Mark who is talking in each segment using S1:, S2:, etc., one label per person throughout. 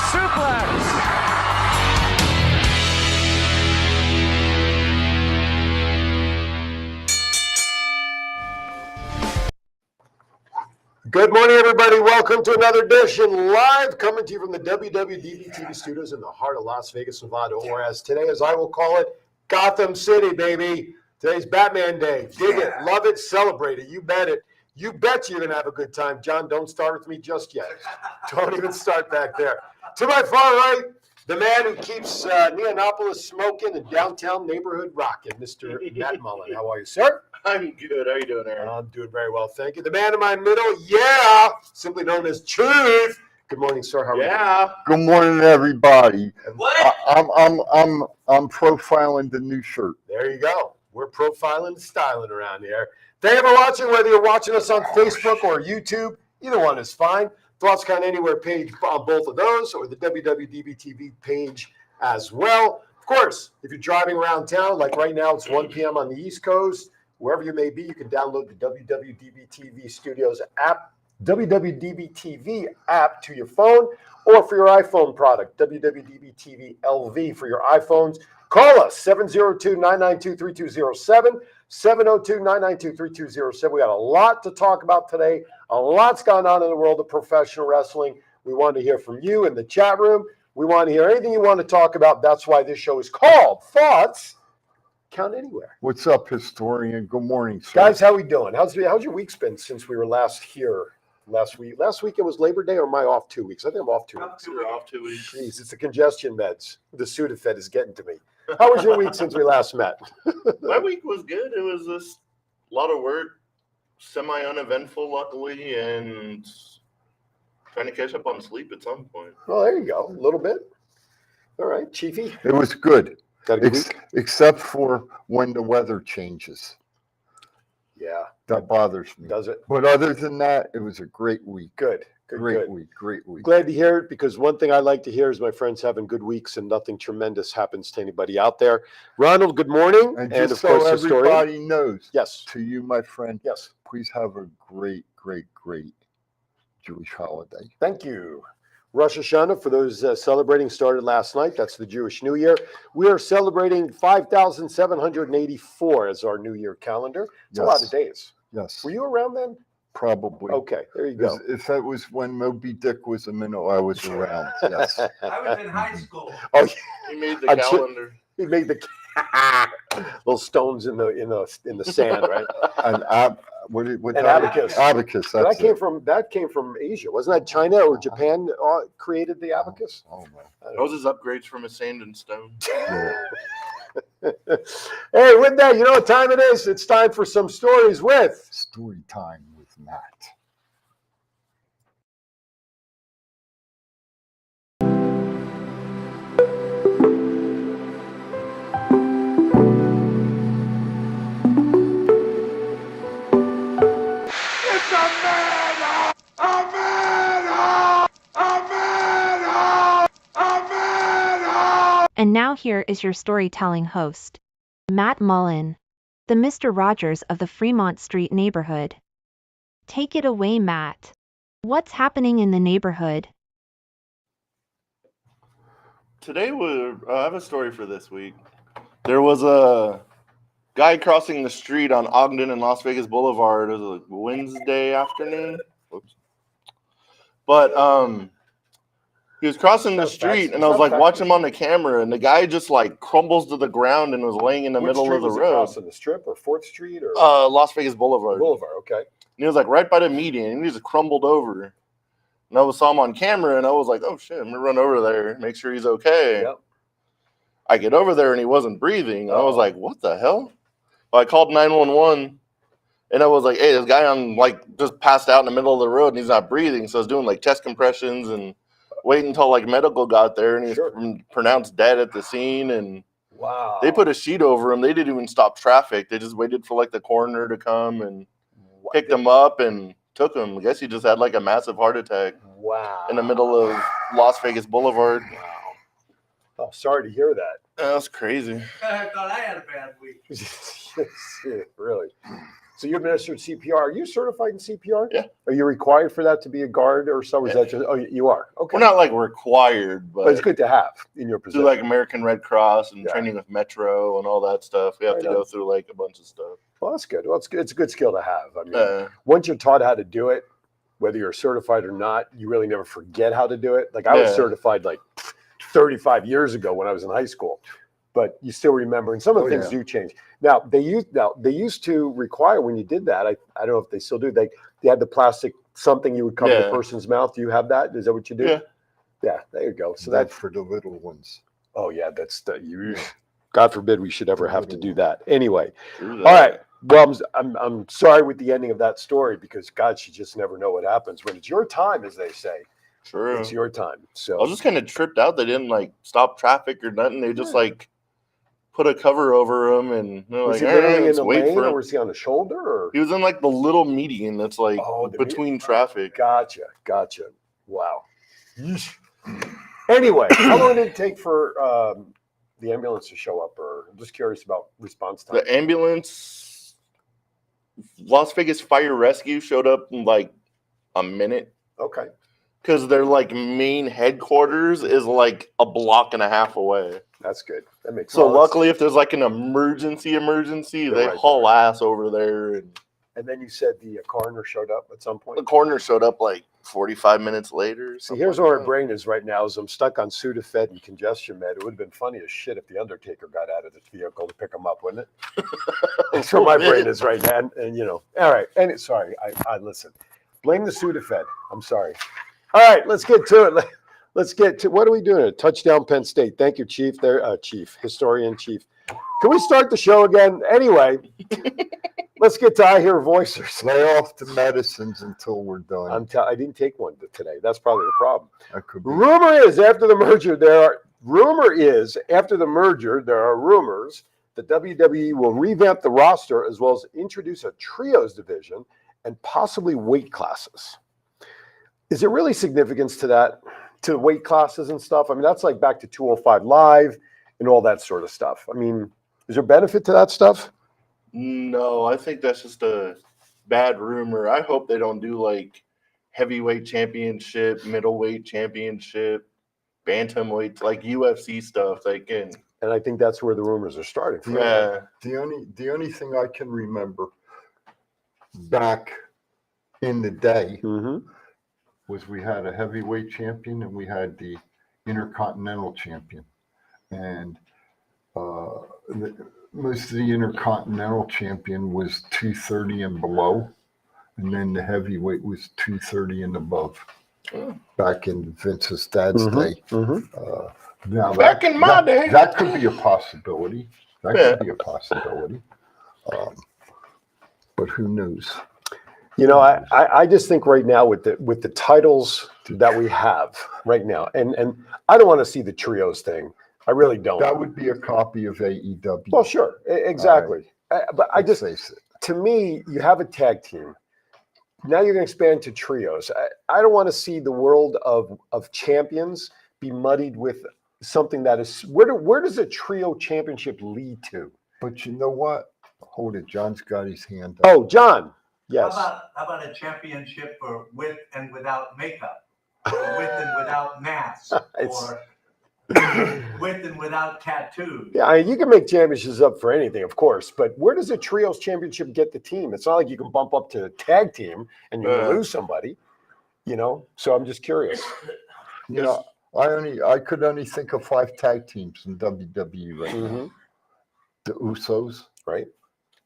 S1: suplex.
S2: Good morning, everybody. Welcome to another edition, live coming to you from the WWDB TV studios in the heart of Las Vegas, Nevada, or as today, as I will call it, Gotham City, baby. Today's Batman Day. Dig it, love it, celebrate it. You bet it. You bet you're going to have a good time. John, don't start with me just yet. Don't even start back there. To my far right, the man who keeps Neonopolis smoking and downtown neighborhood rocking, Mr. Matt Mullen. How are you, sir?
S3: I'm good. How are you doing, Aaron?
S2: I'm doing very well, thank you. The man in my middle, yeah, simply known as Truth. Good morning, sir. How are you?
S4: Good morning, everybody.
S3: What?
S4: I'm profiling the new shirt.
S2: There you go. We're profiling and styling around here. Thank you for watching, whether you're watching us on Facebook or YouTube. Either one is fine. Thoughts Count Anywhere page on both of those, or the WWDB TV page as well. Of course, if you're driving around town, like right now, it's 1 p.m. on the East Coast. Wherever you may be, you can download the WWDB TV Studios app, WWDB TV app to your phone, or for your iPhone product, WWDB TV LV for your iPhones. Call us, 702-992-3207, 702-992-3207. We got a lot to talk about today. A lot's gone on in the world of professional wrestling. We want to hear from you in the chat room. We want to hear anything you want to talk about. That's why this show is called Thoughts Count Anywhere.
S4: What's up, historian? Good morning, sir.
S2: Guys, how we doing? How's your week been since we were last here last week? Last week it was Labor Day, or am I off 2 weeks? I think I'm off 2 weeks.
S3: You're off 2 weeks.
S2: Jeez, it's the congestion meds. The Sudafed is getting to me. How was your week since we last met?
S3: My week was good. It was just a lot of work, semi-uneventful, luckily, and trying to catch up on sleep at some point.
S2: Well, there you go. A little bit. All right, Chiefy.
S4: It was good,
S2: Got a good week?
S4: except for when the weather changes.
S2: Yeah.
S4: That bothers me.
S2: Does it?
S4: But other than that, it was a great week.
S2: Good.
S4: Great
S2: Good.
S4: week.
S2: Glad to hear it, because one thing I like to hear is my friends having good weeks and nothing tremendous happens to anybody out there. Ronald, good morning.
S4: And
S2: And,
S4: just
S2: of course,
S4: so
S2: historian.
S4: everybody knows,
S2: Yes.
S4: to you, my friend,
S2: Yes.
S4: please have a great Jewish holiday.
S2: Thank you. Rosh Hashanah, for those celebrating, started last night. That's the Jewish New Year. We are celebrating 5,784 as our New Year calendar. It's a lot of days.
S4: Yes,
S2: Were you around then?
S4: probably.
S2: Okay, there you go.
S4: If that was when Moby Dick was a minnow, I was around. Yes.
S5: I was in high school.
S2: Oh,
S3: He made the
S2: I
S3: calendar.
S2: he made the little stones in the sand, right?
S4: An what
S2: An abacus.
S4: Abacus.
S2: But
S4: That's
S2: that came from Asia, wasn't that China or Japan created the abacus?
S4: Oh man.
S3: Those is upgrades from a sand and stone.
S4: Yeah.
S2: Hey, with that, you know what time it is? It's time for some stories with.
S4: Story time with Matt.
S6: And now here is your storytelling host, Matt Mullen, the Mr. Rogers of the Fremont Street neighborhood. Take it away, Matt. What's happening in the neighborhood?
S3: Today, I have a story for this week. There was a guy crossing the street on Ogden and Las Vegas Boulevard. It was a Wednesday afternoon. Whoops. But he was crossing the street, and I was like watching him on the camera, and the guy just like crumbles to the ground and was laying in the middle of the road.
S2: On the Strip or 4th Street or
S3: Las Vegas Boulevard.
S2: Boulevard? Okay.
S3: And he was like right by the median, and he just crumbled over. And I saw him on camera, and I was like, oh shit, I'm gonna run over there, make sure he's okay.
S2: Yep.
S3: I get over there, and he wasn't breathing. I was like, what the hell? Well, I called 911. And I was like, hey, this guy just passed out in the middle of the road and he's not breathing. So I was doing like chest compressions and waiting until like medical got there, and he was pronounced dead at the scene. And
S2: wow,
S3: they put a sheet over him. They didn't even stop traffic. They just waited for like the coroner to come and picked him up and took him. I guess he just had like a massive heart attack.
S2: Wow.
S3: In the middle of Las Vegas Boulevard.
S2: Wow. Oh, sorry to hear that.
S3: That's crazy.
S5: I thought I had a bad week.
S2: Really. So you administered CPR. Are you certified in CPR?
S3: Yeah.
S2: Are you required for that to be a guard or so? Is
S3: Yeah.
S2: that just, oh, you are? Okay.
S3: We're not like required,
S2: but it's
S3: but
S2: good to have in your
S3: do
S2: position.
S3: like American Red Cross and
S2: Yeah.
S3: training with Metro and all that stuff. We have
S2: Right
S3: to
S2: on.
S3: go through like a bunch of stuff.
S2: Well, that's good. Well, it's good. It's a good skill to have. I mean,
S3: Uh,
S2: once you're taught how to do it, whether you're certified or not, you really never forget how to do it. Like I was
S3: Yeah.
S2: certified like 35 years ago when I was in high school, but you still remember. And some of the
S4: Oh,
S2: things
S4: yeah.
S2: do change. Now they used to require when you did that. I don't know if they still do. They had the plastic something you would cover the
S3: Yeah.
S2: person's mouth. Do you have that? Is that what you do?
S3: Yeah.
S2: Yeah. There you go. So
S4: So
S2: that.
S4: that's for the little ones.
S2: Oh yeah. That's the you. God forbid we should ever have to do
S4: Little
S2: that. Anyway.
S3: through
S2: All
S3: that.
S2: right. Well, I'm sorry with the ending of that story because God, you just never know what happens when it's your time, as they say.
S3: True.
S2: It's your time. So
S3: I was just kind of tripped out. They didn't like stop traffic or nothing. They just like put a cover over him and they're
S2: was
S3: like,
S2: he
S3: all right,
S2: literally in
S3: let's
S2: the
S3: wait
S2: lane,
S3: for
S2: or
S3: him.
S2: was he on the shoulder? Or
S3: He was in like the little median that's like
S2: Oh, the
S3: between traffic.
S2: gotcha. Wow. Yeesh. Anyway, how long did it take for the ambulance to show up? Or I'm just curious about response time.
S3: The ambulance, Las Vegas Fire Rescue showed up in like a minute
S2: Okay.
S3: because their like main headquarters is like a block and a half away.
S2: That's good. That makes
S3: So
S2: sense.
S3: luckily, if there's like an emergency,
S2: They're
S3: they
S2: right
S3: haul ass over there. And
S2: And then you said the coroner showed up at some point.
S3: the coroner showed up like 45 minutes later.
S2: See,
S3: something
S2: here's
S3: like
S2: where my
S3: that.
S2: brain is right now. Is I'm stuck on Sudafed and congestion med. It would have been funny as shit if the Undertaker got out of the vehicle to pick him up, wouldn't it? That's where my brain is right now. And you know, all right. And sorry, I listen. Blame the Sudafed. I'm sorry. All right, let's get to it. Let's get to what are we doing? A touchdown, Penn State. Thank you, Chief. There, Chief, historian, Chief. Can we start the show again? Anyway, let's get to I Hear Voicers.
S4: Lay off the medicines until we're done.
S2: I didn't take one today. That's probably the problem.
S4: That could be.
S2: Rumor is after the merger, there are rumors that WWE will revamp the roster as well as introduce a trios division and possibly weight classes. Is there really significance to that, to weight classes and stuff? I mean, that's like back to 205 Live and all that sort of stuff. I mean, is there benefit to that stuff?
S3: No, I think that's just a bad rumor. I hope they don't do like heavyweight championship, middleweight championship, bantamweight, like UFC stuff. They can.
S2: And I think that's where the rumors are starting from.
S3: Yeah.
S4: The only thing I can remember back in the day
S2: Mm-hmm.
S4: was we had a heavyweight champion and we had the intercontinental champion, and most of the intercontinental champion was 230 and below, and then the heavyweight was 230 and above.
S3: Oh.
S4: Back in Vince's dad's
S2: Mhm.
S4: day.
S2: Mm-hmm.
S4: Now
S3: Back in my day.
S4: that could be a possibility. That
S3: Yeah.
S4: could be a possibility. But who knows?
S2: You know, I just think right now with the titles that we have right now, and I don't want to see the trios thing. I really don't.
S4: That would be a copy of AEW.
S2: Well, sure, exactly. But I
S4: Let's
S2: just,
S4: face it.
S2: to me, you have a tag team. Now you're going to expand to trios. I don't want to see the world of champions be muddied with something that is where does a trio championship lead to?
S4: But you know what? Hold it. John's got his hand up.
S2: Oh, John. Yes.
S1: How about a championship for with and without makeup, or with and without mask,
S2: It's-
S1: or with and without tattoos?
S2: Yeah, I mean, you can make championships up for anything, of course, but where does a trios championship get the team? It's not like you can bump up to a tag team and you lose somebody, you know? So I'm just curious.
S4: You know, I could only think of 5 tag teams in WWE right now.
S2: Mhm.
S4: The Usos,
S2: Right,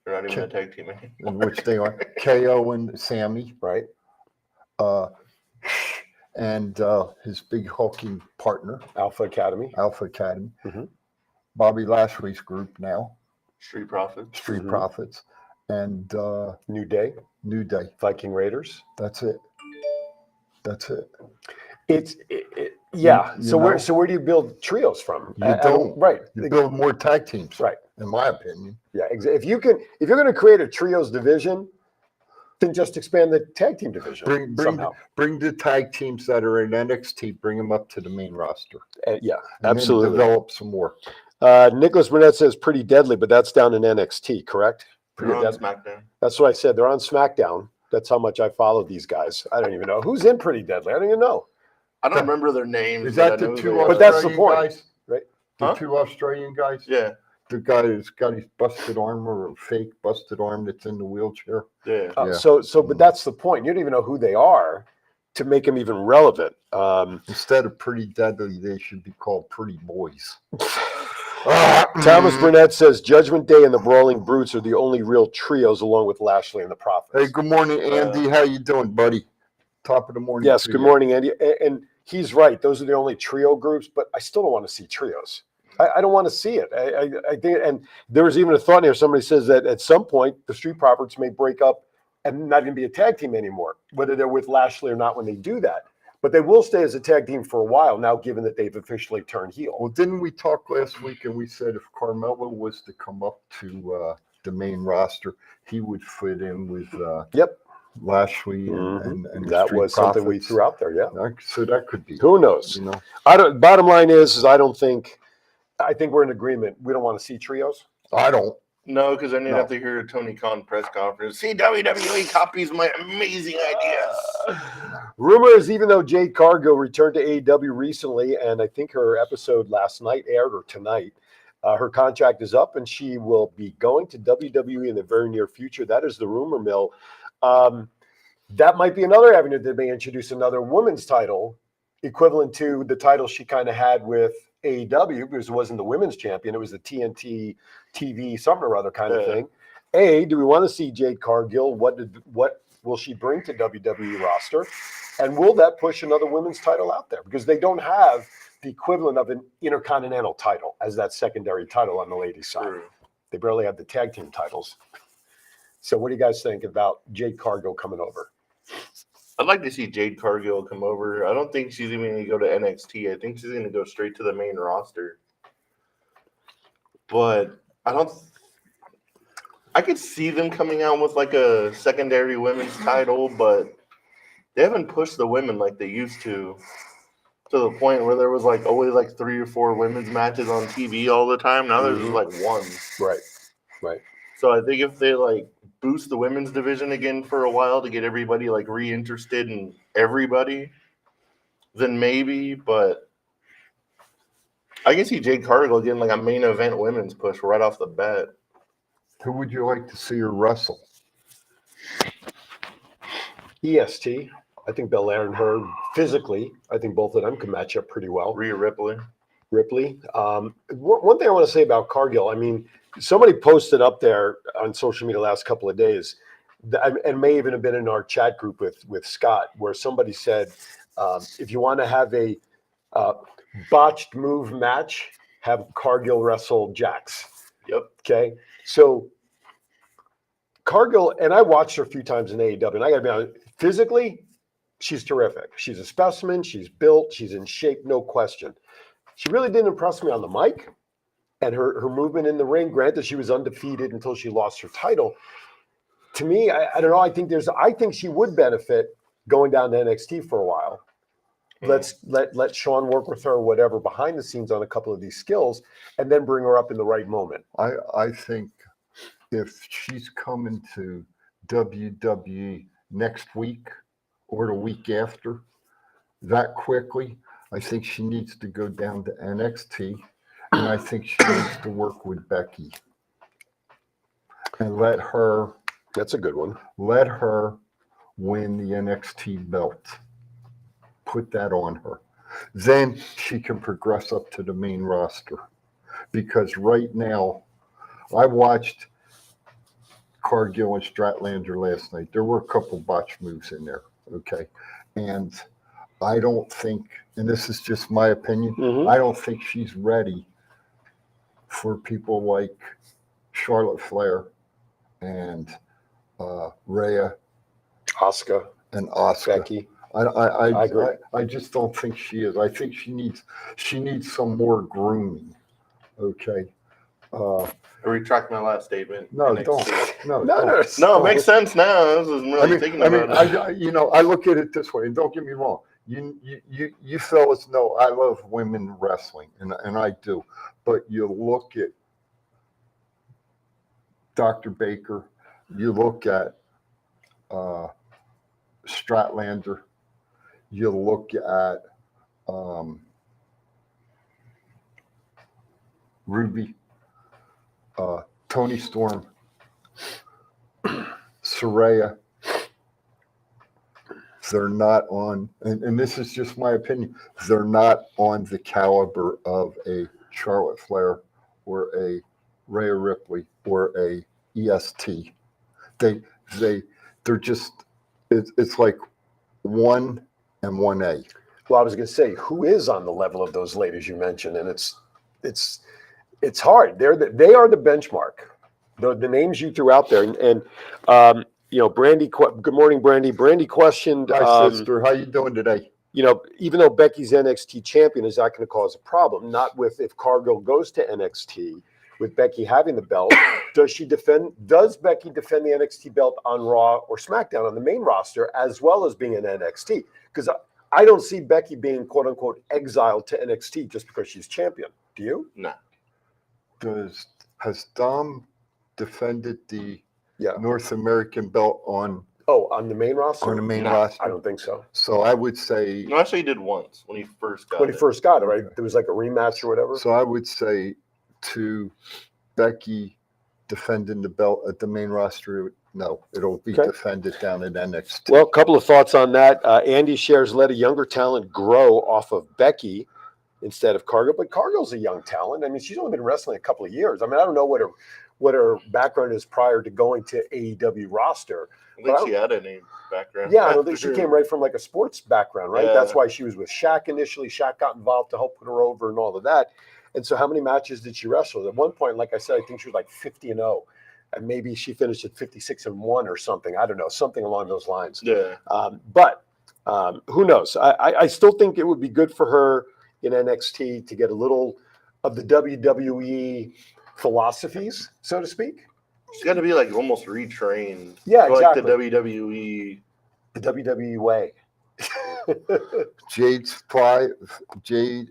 S3: They're not even a tag team.
S4: in which they are KO and Sammy,
S2: right.
S4: and his big hulking partner,
S2: Alpha Academy.
S4: Alpha Academy.
S2: Mhm.
S4: Bobby Lashley's group now,
S3: Street Profits.
S4: Street
S2: Mhm.
S4: Profits, and
S2: New Day,
S4: New Day.
S2: Viking Raiders.
S4: That's it. That's it.
S2: Yeah.
S4: You
S2: So
S4: know?
S2: where do you build trios from?
S4: You don't.
S2: Right.
S4: You build more tag teams,
S2: Right.
S4: in my opinion.
S2: Yeah. If you're going to create a trios division, then just expand the tag team division somehow.
S4: Bring the tag teams that are in NXT, bring them up to the main roster.
S2: Yeah,
S4: And then
S2: absolutely.
S4: develop some more.
S2: Nicholas Burnett says pretty deadly, but that's down in NXT, correct?
S3: They're on
S2: Deadly.
S3: SmackDown.
S2: That's what I said. They're on SmackDown. That's how much I follow these guys. I don't even know who's in Pretty Deadly. I don't even know.
S3: I don't remember their names.
S4: Is
S3: but I
S4: that the
S3: know
S4: two
S3: they are.
S2: But that's the
S4: Australian
S2: point,
S4: guys?
S2: right?
S4: The
S3: Huh?
S4: two Australian guys?
S3: Yeah,
S4: The guy who's got his busted arm or a fake busted arm that's in the wheelchair.
S3: yeah.
S4: Yeah.
S2: But that's the point. You don't even know who they are to make them even relevant.
S4: Instead of Pretty Deadly, they should be called Pretty Boys.
S2: Thomas Burnett says Judgment Day and the Brawling Brutes are the only real trios, along with Lashley and the Prophets.
S4: Hey, good morning, Andy. How you doing, buddy? Top of the morning.
S2: Yes,
S4: to
S2: good
S4: you.
S2: morning, Andy. And he's right; those are the only trio groups. But I still don't want to see trios. I don't want to see it. I think, and there was even a thought here. Somebody says that at some point the Street Profits may break up and not even be a tag team anymore, whether they're with Lashley or not when they do that. But they will stay as a tag team for a while now, given that they've officially turned heel.
S4: Well, didn't we talk last week and we said if Carmelo was to come up to the main roster, he would fit in with
S2: Yep.
S4: Lashley
S2: Mhm.
S4: and the
S2: That
S4: Street
S2: was something we
S4: Profits.
S2: threw out there. Yeah.
S4: So that could be.
S2: Who knows?
S4: You know,
S2: I don't. Bottom line is I think we're in agreement. We don't want to see trios.
S4: I don't.
S3: No, because then you'd
S4: No.
S3: have to hear a Tony Khan press conference. See, WWE copies my amazing ideas.
S2: Rumors, even though Jade Cargill returned to AEW recently, and I think her episode last night aired or tonight, her contract is up and she will be going to WWE in the very near future. That is the rumor mill. That might be another avenue that may introduce another women's title equivalent to the title she kind of had with AEW, because it wasn't the women's champion. It was the TNT TV something or other kind of
S3: Yeah.
S2: thing. Do we want to see Jade Cargill? What will she bring to WWE roster? And will that push another women's title out there? Because they don't have the equivalent of an intercontinental title as that secondary title on the ladies' side.
S3: True.
S2: They barely have the tag team titles. So what do you guys think about Jade Cargill coming over?
S3: I'd like to see Jade Cargill come over. I don't think she's even going to go to NXT. I think she's going to go straight to the main roster. But I could see them coming out with like a secondary women's title, but they haven't pushed the women like they used to the point where there was like always like 3 or 4 women's matches on TV all the time. Now there's just like one.
S2: Right.
S3: So I think if they like boost the women's division again for a while to get everybody like reinterested in everybody, then maybe. But I can see Jade Cargill getting like a main event women's push right off the bat.
S4: Who would you like to see her wrestle?
S2: EST. I think Belair and her physically, I think both of them can match up pretty well.
S3: Rhea Ripley.
S2: Ripley. One thing I want to say about Cargill, I mean, somebody posted up there on social media the last couple of days, and may even have been in our chat group with Scott, where somebody said, if you want to have a botched move match, have Cargill wrestle Jax.
S3: Yep.
S2: Okay. So Cargill, and I watched her a few times in AEW, and I got to be honest, physically, she's terrific. She's a specimen. She's built. She's in shape, no question. She really didn't impress me on the mic, and her movement in the ring. Granted, she was undefeated until she lost her title. To me, I don't know. I think she would benefit going down to NXT for a while. Let Sean work with her or whatever behind the scenes on a couple of these skills, and then bring her up in the right moment.
S4: I think if she's coming to WWE next week or the week after, that quickly, I think she needs to go down to NXT, and I think she needs to work with Becky and let her
S2: That's a good one.
S4: win the NXT belt. Put that on her. Then she can progress up to the main roster. Because right now, I watched Cargill and Stratlander last night. There were a couple botch moves in there, okay? And I don't think, and this is just my opinion,
S2: Mhm.
S4: I don't think she's ready for people like Charlotte Flair and Rhea
S2: Asuka,
S4: and Asuka.
S2: Becky.
S4: I
S2: agree.
S4: I just don't think she is. I think she needs some more grooming. Okay.
S3: I retract my last statement.
S4: No,
S3: NXT.
S4: don't.
S3: No, it makes sense now. This is really thinking about it.
S4: I look at it this way, and don't get me wrong. You fellas know I love women wrestling, and I do. But you look at Dr. Baker, you look at Stratlander, you look at Ruby, Tony Storm, Soraya. They're not on, and this is just my opinion, they're not on the caliber of a Charlotte Flair or a Rhea Ripley or a EST. They're just, it's like 1 and 1A.
S2: Well, I was going to say, who is on the level of those ladies you mentioned? And it's hard. They are the benchmark. The names you threw out there, and Brandy. Good morning, Brandy. Brandy questioned.
S4: Hi, sister. How you doing today?
S2: Even though Becky's NXT champion, is that going to cause a problem? Not with if Cargill goes to NXT. With Becky having the belt, does Becky defend the NXT belt on Raw or SmackDown on the main roster as well as being an NXT? Because I don't see Becky being quote unquote exiled to NXT just because she's champion. Do you?
S3: No.
S4: Has Dom defended the North American belt on
S2: the main roster?
S4: On the main
S3: No,
S4: roster?
S2: I don't think so.
S4: So I would say
S3: No, actually, he did once when he first got
S2: When
S3: it.
S2: he first got it, right? There was like a rematch or whatever.
S4: So I would say to Becky defending the belt at the main roster, no, it'll be
S2: Okay.
S4: defended down at NXT.
S2: Well, a couple of thoughts on that. Andy shares let a younger talent grow off of Becky instead of Cargill, but Cargill's a young talent. I mean, she's only been wrestling a couple of years. I mean, I don't know what her background is prior to going to AEW roster.
S3: I think she had a name background.
S2: Yeah, I don't think she came right from like a sports background, right?
S3: Yeah.
S2: That's why she was with Shaq initially. Shaq got involved to help put her over and all of that. And so how many matches did she wrestle? At one point, like I said, I think she was like 50-0. And maybe she finished at 56-1 or something. I don't know, something along those lines.
S3: Yeah.
S2: But who knows? I still think it would be good for her in NXT to get a little of the WWE philosophies, so to speak.
S3: She's got to be like almost retrained.
S2: Yeah,
S3: for,
S2: exactly.
S3: Like the WWE.
S2: The WWE way.
S4: Jade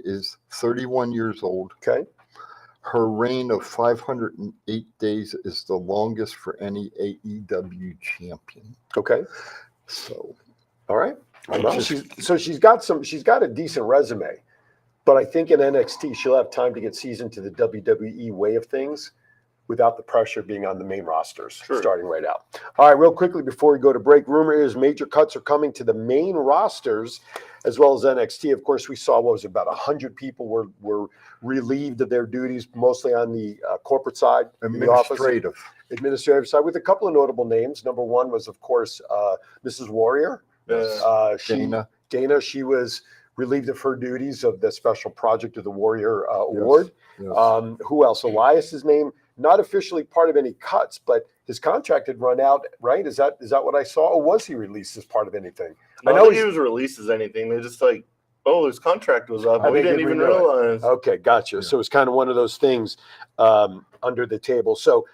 S4: is 31 years old.
S2: Okay.
S4: Her reign of 508 days is the longest for any AEW champion.
S2: Okay.
S4: So,
S2: All right. Well, she's got a decent resume, but I think in NXT she'll have time to get seasoned to the WWE way of things without the pressure being on the main rosters starting right out. All right, real quickly before we go to break, rumor is major cuts are coming to the main rosters as well as NXT. Of course, we saw about 100 people were relieved of their duties, mostly on the corporate side, administrative side, with a couple of notable names. Number one was, of course, Mrs. Warrior. Dana, she was relieved of her duties of the Special Project of the Warrior Award.
S4: yes.
S2: Who else? Elias's name, not officially part of any cuts, but his contract had run out, right? Is that what I saw? Or was he released as part of anything?
S3: I know he was released as anything. They're just like, his contract was up. We didn't even realize.
S2: Okay, gotcha. Yeah. So it's kind of one of those things under the table. So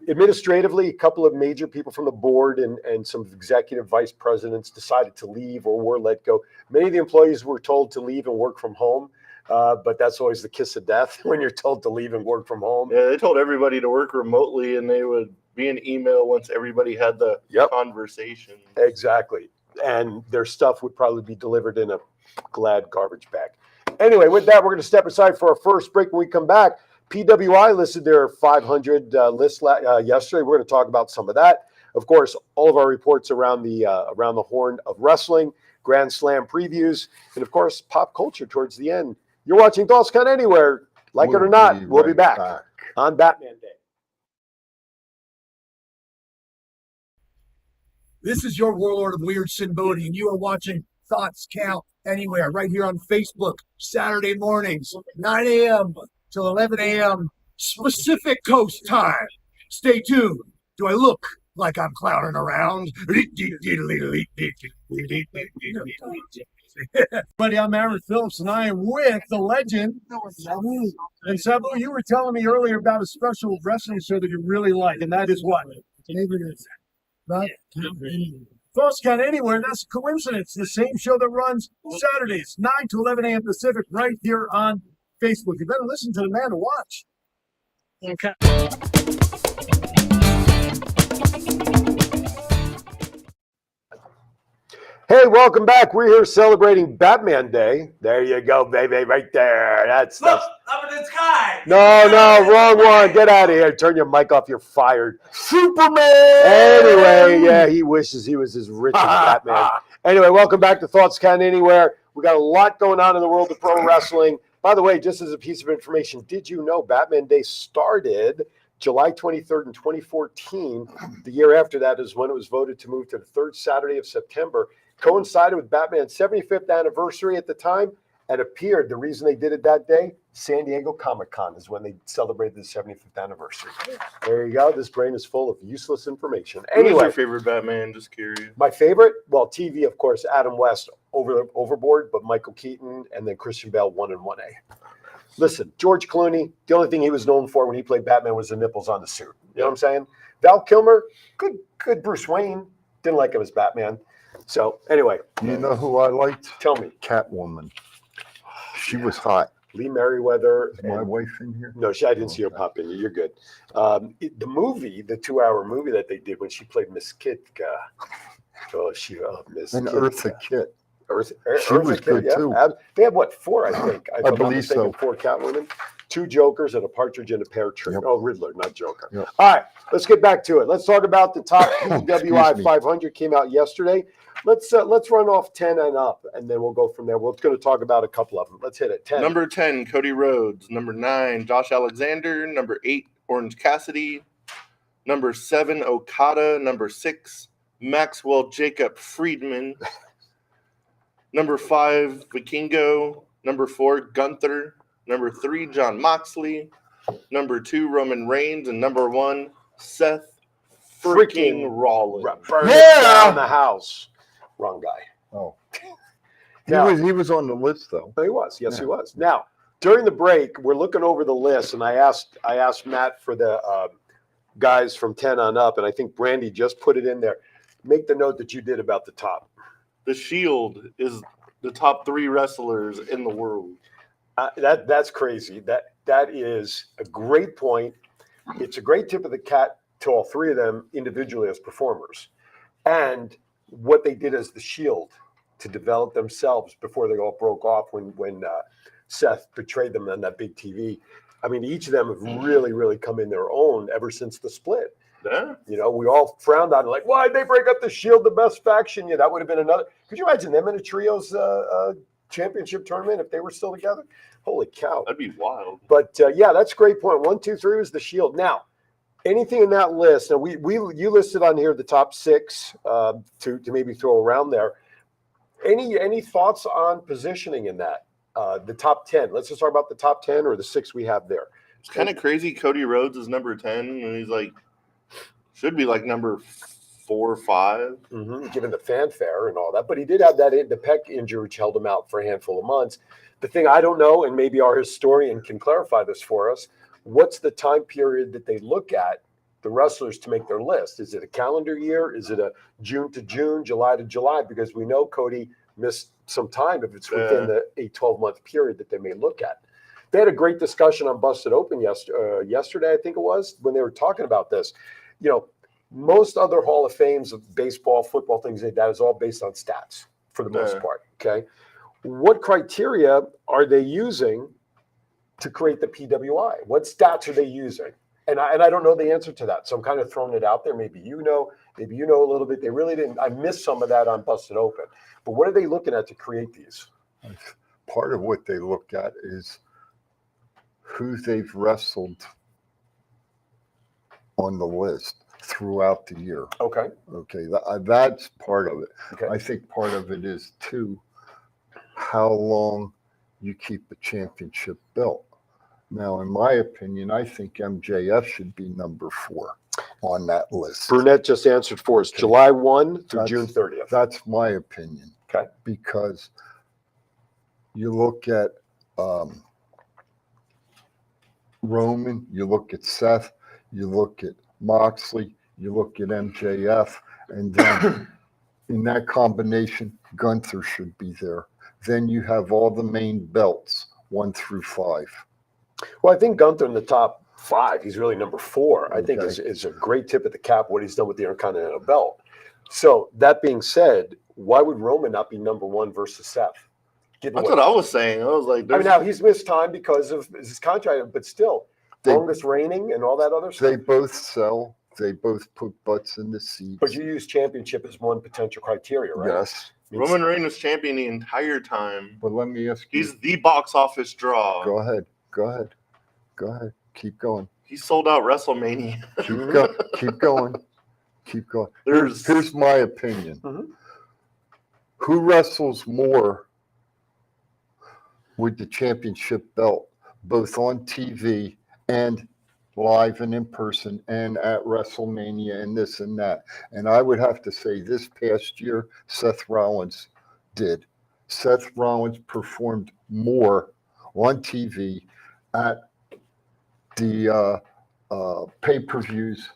S2: administratively, a couple of major people from the board and some executive vice presidents decided to leave or were let go. Many of the employees were told to leave and work from home. But that's always the kiss of death when you're told to leave and work from home.
S3: Yeah, they told everybody to work remotely, and they would be an email once everybody had the conversation.
S2: Exactly. And their stuff would probably be delivered in a Glad garbage bag. Anyway, with that, we're going to step aside for our first break. When we come back, PWI listed their 500 list yesterday. We're going to talk about some of that. Of course, all of our reports around the horn of wrestling, Grand Slam previews, and of course, pop culture towards the end. You're watching Thoughts Count Anywhere. Like it or not, we'll be back on Batman Day.
S5: This is your Warlord of Weird Sin Bodhi, and you are watching Thoughts Count Anywhere right here on Facebook, Saturday mornings, 9 a.m. till 11 a.m. Pacific Coast time. Stay tuned. Do I look like I'm clowning around? Buddy, I'm Aaron Phillips, and I am with the legend, Sabu. And Sabu, you were telling me earlier about a special wrestling show that you really like, and that is what? Thoughts Count Anywhere. That's a coincidence. The same show that runs Saturdays, 9 to 11 a.m. Pacific, right here on Facebook. You better listen to the man to watch. Okay.
S2: Hey, welcome back. We're here celebrating Batman Day. There you go, baby, right there. That's
S1: Look, up in the sky.
S2: no, wrong one. Get out of here. Turn your mic off. You're fired.
S4: Superman.
S2: Anyway, yeah, he wishes he was as rich as Batman. Anyway, welcome back to Thoughts Count Anywhere. We got a lot going on in the world of pro wrestling. By the way, just as a piece of information, did you know Batman Day started July 23rd in 2014? The year after that is when it was voted to move to the third Saturday of September. Coincided with Batman's 75th anniversary at the time, and appeared, the reason they did it that day, San Diego Comic-Con is when they celebrated the 75th anniversary. There you go. This brain is full of useless information.
S3: Who's
S2: Anyway,
S3: your favorite Batman? Just curious.
S2: my favorite, well, TV, of course, Adam West, Overboard, but Michael Keaton, and then Christian Bale, 1 and 1A. Listen, George Clooney, the only thing he was known for when he played Batman was the nipples on the suit. You know what I'm saying? Val Kilmer, good Bruce Wayne. Didn't like him as Batman. So anyway,
S4: You know who I liked?
S2: tell me,
S4: Catwoman. She was hot.
S2: Lee Merriweather.
S4: Is my
S2: and-
S4: wife in here?
S2: No, I didn't see her
S4: Okay.
S2: pop in. You're good. The movie, the 2-hour movie that they did when she played Miss Kitka. Miss
S4: And
S2: Kitka.
S4: Eartha Kitt. She was good, too.
S2: They had what, 4, I think. If I'm not
S4: believe
S2: mistaken,
S4: so.
S2: 4 Catwomen, 2 Jokers, and a Partridge in a Pear Tree.
S4: Yep.
S2: Oh, Riddler, not Joker.
S4: Yep.
S2: All right, let's get back to it. Let's talk about the top PWI
S4: Excuse me.
S2: 500 came out yesterday. Let's run off 10 and up, and then we'll go from there. We're going to talk about a couple of them. Let's hit it. 10.
S3: Number 10, Cody Rhodes. Number 9, Josh Alexander. Number 8, Orange Cassidy. Number 7, Okada. Number 6, Maxwell Jacob Friedman. Number 5, Vikingo. Number 4, Gunther. Number 3, John Moxley. Number 2, Roman Reigns. And number 1, Seth freaking Rollins.
S2: Burn
S4: Yeah.
S2: it down the house. Wrong guy.
S4: Oh.
S2: Now-
S4: He was on the list, though.
S2: He was. Yes, he
S4: Yeah.
S2: was. Now, during the break, we're looking over the list, and I asked Matt for the guys from 10 on up, and I think Brandy just put it in there. Make the note that you did about the top.
S3: The Shield is the top 3 wrestlers in the world.
S2: That's crazy. That is a great point. It's a great tip of the cap to all 3 of them individually as performers, and what they did as the Shield to develop themselves before they all broke off when Seth betrayed them on that big TV. I mean, each of them have really come in their own ever since the split.
S3: Yeah.
S2: You know, we all frowned on it, like, why'd they break up the Shield, the best faction? Yeah, that would have been another. Could you imagine them in a trios championship tournament if they were still together? Holy cow.
S3: That'd be wild.
S2: But yeah, that's a great point. 1, 2, 3 was the Shield. Now, anything in that list, and you listed on here the top 6 to maybe throw around there. Any thoughts on positioning in that? The top 10. Let's just talk about the top 10 or the 6 we have there.
S3: It's kind of crazy. Cody Rhodes is number 10, and he's like, should be like number 4 or 5.
S2: Given the fanfare and all that. But he did have the pec injury, which held him out for a handful of months. The thing I don't know, and maybe our historian can clarify this for us, what's the time period that they look at the wrestlers to make their list? Is it a calendar year? Is it a June to June, July to July? Because we know Cody missed some time if it's within a 12-month period that they may look at. They had a great discussion on Busted Open yesterday, I think it was, when they were talking about this. You know, most other Hall of Fames of baseball, football, things like that is all based on stats for the most part, okay? What criteria are they using to create the PWI? What stats are they using? And I don't know the answer to that, so I'm kind of throwing it out there. Maybe you know a little bit. They really didn't. I missed some of that on Busted Open. But what are they looking at to create these?
S4: Part of what they look at is who they've wrestled on the list throughout the year.
S2: Okay.
S4: Okay, that's part of it.
S2: Okay.
S4: I think part of it is, too, how long you keep the championship belt. Now, in my opinion, I think MJF should be number 4 on that list.
S2: Brunette just answered for us. July 1 through
S4: That's-
S2: June 30th.
S4: That's my opinion.
S2: Okay.
S4: Because you look at Roman, you look at Seth, you look at Moxley, you look at MJF, and then in that combination, Gunther should be there. Then you have all the main belts, 1 through 5.
S2: Well, I think Gunther in the top 5, he's really number 4. I think
S4: Okay.
S2: is a great tip at the cap what he's done with the Intercontinental belt. So that being said, why would Roman not be number one versus Seth? Given
S3: That's what I was saying. I was like,
S2: I mean,
S3: there's,
S2: now he's missed time because of his contract, but still,
S4: They-
S2: longest reigning and all that other
S4: They
S2: stuff.
S4: both sell. They both put butts in the seats.
S2: But you use championship as one potential criteria, right?
S4: Yes.
S3: Roman Reigns was champion the entire time.
S4: But let me ask you.
S3: He's the box office draw.
S4: Go ahead. Go ahead. Go ahead. Keep going.
S3: He sold out WrestleMania.
S4: Keep going. Keep going.
S3: There's
S4: Here's my opinion.
S2: Mhm.
S4: Who wrestles more with the championship belt, both on TV and live and in person and at WrestleMania and this and that? And I would have to say this past year, Seth Rollins did. Seth Rollins performed more on TV at the pay-per-views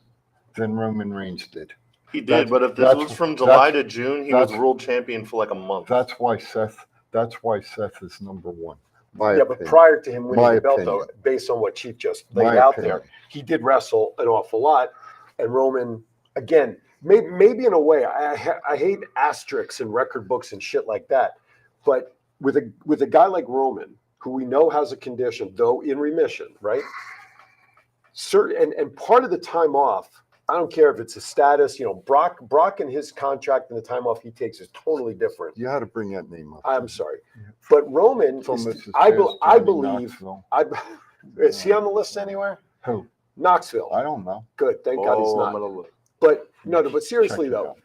S4: than Roman Reigns did.
S3: he
S4: that's-
S3: did, but if this
S4: that's-
S3: was from July to
S4: that's-
S3: June, he was
S4: that's-
S3: world champion for like a month.
S4: That's why Seth is number one. My
S2: Yeah, but
S4: opinion.
S2: prior to him winning
S4: My
S2: the belt, though,
S4: opinion.
S2: based on what Chief just laid
S4: My
S2: out
S4: opinion.
S2: there, he did wrestle an awful lot. And Roman, again, maybe in a way, I hate asterisks and record books and shit like that. But with a guy like Roman, who we know has a condition, though in remission, right? And part of the time off, I don't care if it's a status, Brock and his contract and the time off he takes is totally different.
S4: You had to bring that name up.
S2: I'm sorry. But Roman,
S4: It's almost as
S2: I
S4: bad as Johnny
S2: believe,
S4: Knoxville.
S2: is he on the list anywhere?
S4: Who?
S2: Knoxville.
S4: I don't know.
S2: Good. Thank God he's
S3: Oh, I'm
S2: not.
S3: gonna look.
S2: But but seriously
S4: Check it
S2: though,
S4: out.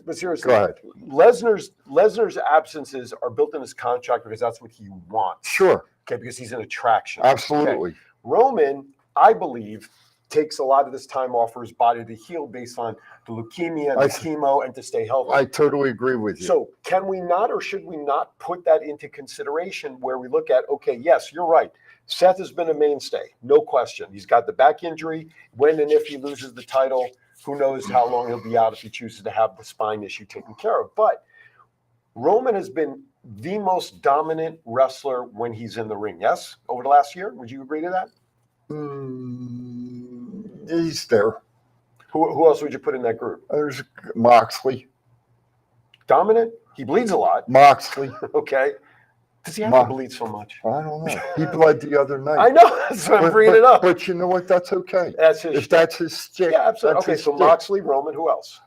S2: but seriously,
S4: Go ahead.
S2: Lesnar's absences are built in his contract because that's what he wants.
S4: Sure.
S2: Okay, because he's an attraction.
S4: Absolutely.
S2: Roman, I believe, takes a lot of this time off for his body to heal based on the leukemia, the
S4: I-
S2: chemo, and to stay healthy.
S4: I totally agree with you.
S2: So can we not, or should we not put that into consideration where we look at, okay, yes, you're right. Seth has been a mainstay, no question. He's got the back injury. When and if he loses the title, who knows how long he'll be out if he chooses to have the spine issue taken care of. But Roman has been the most dominant wrestler when he's in the ring. Yes, over the last year. Would you agree to that?
S4: He's there.
S2: Who else would you put in that group?
S4: There's Moxley.
S2: Dominant. He bleeds a lot.
S4: Moxley.
S2: Okay. Does he have
S4: Ma-
S2: to bleed so much?
S4: I don't know. He bled the other night.
S2: I know. That's why I'm
S4: But-
S2: bringing
S4: but-
S2: it up.
S4: But you know what? That's okay.
S2: That's his.
S4: If that's his stick.
S2: Yeah, absolutely.
S4: that's
S2: Okay,
S4: his
S2: so
S4: stick.
S2: Moxley, Roman, who else?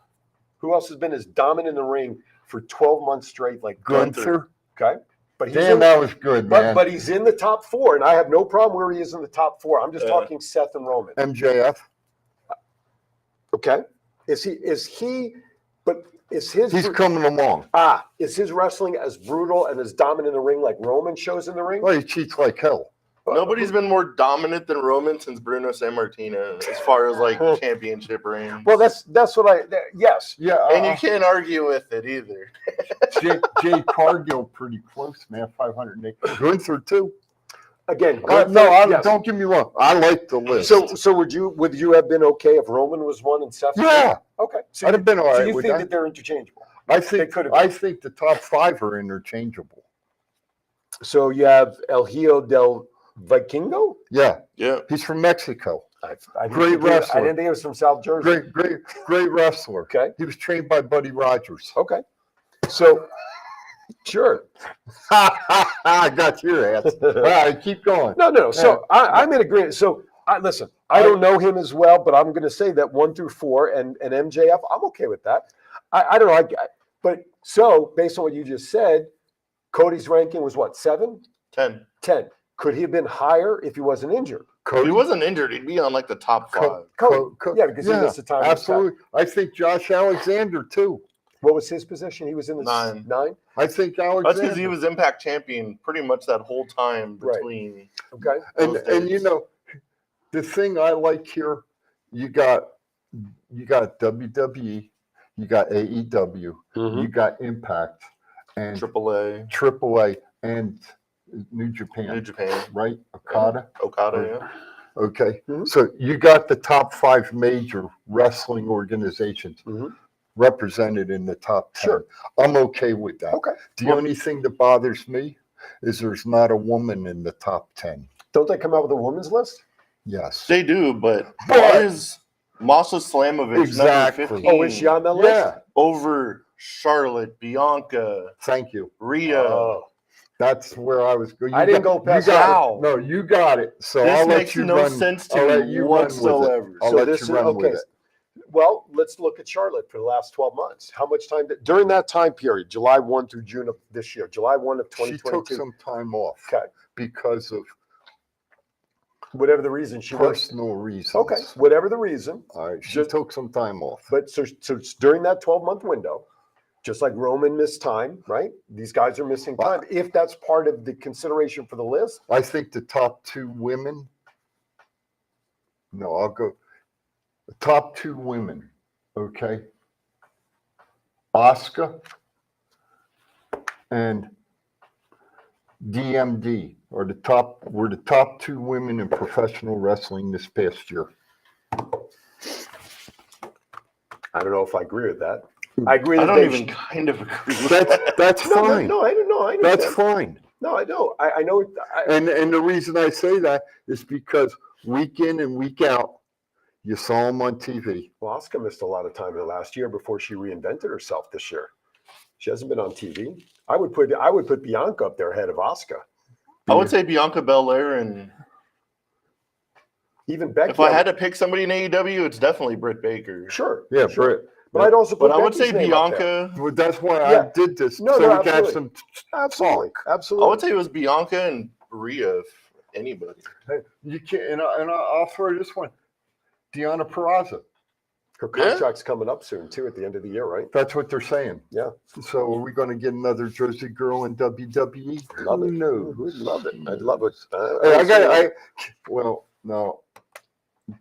S2: Who else has been as dominant in the ring for 12 months straight? Like
S4: Gunther.
S2: Okay, but he's
S4: Damn,
S2: in,
S4: that was good, man.
S2: but he's in the top four, and I have no problem where he is in the top four. I'm just
S3: Yeah.
S2: talking Seth and Roman.
S4: MJF.
S2: Okay, is he? But is his?
S4: He's coming along.
S2: Is his wrestling as brutal and as dominant in the ring like Roman shows in the ring?
S4: Well, he cheats like hell.
S3: Nobody's been more dominant than Roman since Bruno Sammartino as far as like championship reigns.
S2: Well, that's what yes.
S4: Yeah.
S3: and you can't argue with it either.
S4: Jay Cargill pretty close, man. 500. Gunther too.
S2: Again, yes.
S4: Don't get me wrong. I like the list.
S2: So would you have been okay if Roman was one and Seth? was
S4: Yeah.
S2: two? Okay. So
S4: I'd have been all
S2: so
S4: right
S2: you
S4: with
S2: think
S4: that.
S2: that they're interchangeable?
S4: I
S2: They
S4: think
S2: could have
S4: I think the top five are interchangeable.
S2: So you have El Hijo del Vikingo.
S4: Yeah,
S3: Yeah.
S4: he's from Mexico.
S2: I didn't
S4: Great
S2: think he-
S4: wrestler.
S2: I didn't think it was from South Jersey.
S4: Great wrestler.
S2: Okay.
S4: He was trained by Buddy Rogers.
S2: Okay. So, sure.
S4: I got your ass. All right, keep going.
S2: No. So I'm in agreement. So listen, I don't know him as well, but I'm going to say that 1 through 4 and MJF, I'm okay with that. I don't know. But so based on what you just said, Cody's ranking was what, 7,
S3: 10.
S2: 10. Could he have been higher if he wasn't injured?
S3: If he wasn't injured, he'd be on like the top 5.
S2: Cody. Yeah, because he missed the time.
S4: Absolutely. I think Josh Alexander too.
S2: What was his position? He was in the
S3: 9.
S2: 9?
S4: I think
S3: That's
S4: Alexander.
S3: because he was Impact champion pretty much that whole time
S2: Right.
S3: between.
S2: Okay.
S4: and you know, the thing I like here, you got WWE, you got AEW, you got Impact, and
S3: AAA,
S4: AAA, and New Japan.
S3: New Japan,
S4: Right? Okada.
S3: Okada, yeah.
S4: Okay.
S2: Mhm.
S4: So you got the top 5 major wrestling organizations
S2: Mhm.
S4: represented in the top 10.
S2: Sure.
S4: I'm okay with that.
S2: Okay.
S4: The only thing that bothers me is there's not a woman in the top 10.
S2: Don't they come out with a women's list?
S4: Yes.
S3: They do, but
S4: But-
S3: why is Masa Slamovich
S4: Exactly.
S3: number 15
S2: Oh, is she on that list?
S4: Yeah.
S3: over Charlotte, Bianca,
S4: Thank you.
S3: Rhea.
S2: Oh,
S4: That's where I was going.
S2: I didn't go past
S4: you got
S3: Wow.
S4: it. No, you got it. So
S3: This
S4: I'll let
S3: makes
S4: you
S3: no
S4: run.
S3: sense
S4: I'll
S3: to
S4: let
S3: me
S4: you run with it.
S3: whatsoever.
S4: I'll
S2: So
S4: let
S2: this
S4: you
S2: is
S4: run
S2: okay.
S4: with it.
S2: Well, let's look at Charlotte for the last 12 months. How much time during that time period, July 1 through June of this year, July 1 of
S4: She took
S2: 2022,
S4: some time off
S2: Okay.
S4: because of
S2: whatever the reason she was.
S4: personal reasons.
S2: Okay, whatever the reason.
S4: All right. She
S2: Just-
S4: took some time off.
S2: But so it's during that 12-month window, just like Roman missed time, right? These guys are missing time. If that's part of the consideration for the list,
S4: I think the top two women. No, I'll go. The top two women. Okay. Asuka and DMD were the top two women in professional wrestling this past year.
S2: I don't know if I agree with that. I agree
S3: I
S2: that
S3: don't
S2: they
S3: even kind of agree with
S4: That's
S3: that.
S4: that's
S2: No,
S4: fine.
S2: no, I don't know. I
S4: That's
S2: understand.
S4: fine.
S2: No, I know. I know.
S4: And the reason I say that is because week in and week out, you saw them on TV.
S2: Well, Asuka missed a lot of time in the last year before she reinvented herself this year. She hasn't been on TV. I would put Bianca up there ahead of Asuka.
S3: I would say Bianca Belair, and
S2: Even Becky.
S3: if I had to pick somebody in AEW, it's definitely Britt Baker.
S2: Sure.
S4: Yeah,
S2: sure.
S4: Britt.
S2: But I'd also put
S3: But I would
S2: Becky's
S3: say
S2: name up there.
S3: Bianca.
S4: Well, that's why
S2: Yeah.
S4: I did this.
S2: No,
S4: so
S2: no,
S4: we got
S2: absolutely.
S4: some
S2: Absolutely.
S4: talk.
S2: Absolutely.
S3: I would say it was Bianca and Rhea, if anybody.
S4: Hey, you can't, and I'll throw this one. Deanna Peraza.
S2: Her
S3: Yeah.
S2: contract's coming up soon too, at the end of the year, right?
S4: That's what they're saying.
S2: Yeah.
S4: So are we going to get another Jersey girl in WWE?
S2: Love
S4: Who
S2: it.
S4: knows?
S2: Would love it. I'd love it.
S4: Well, no.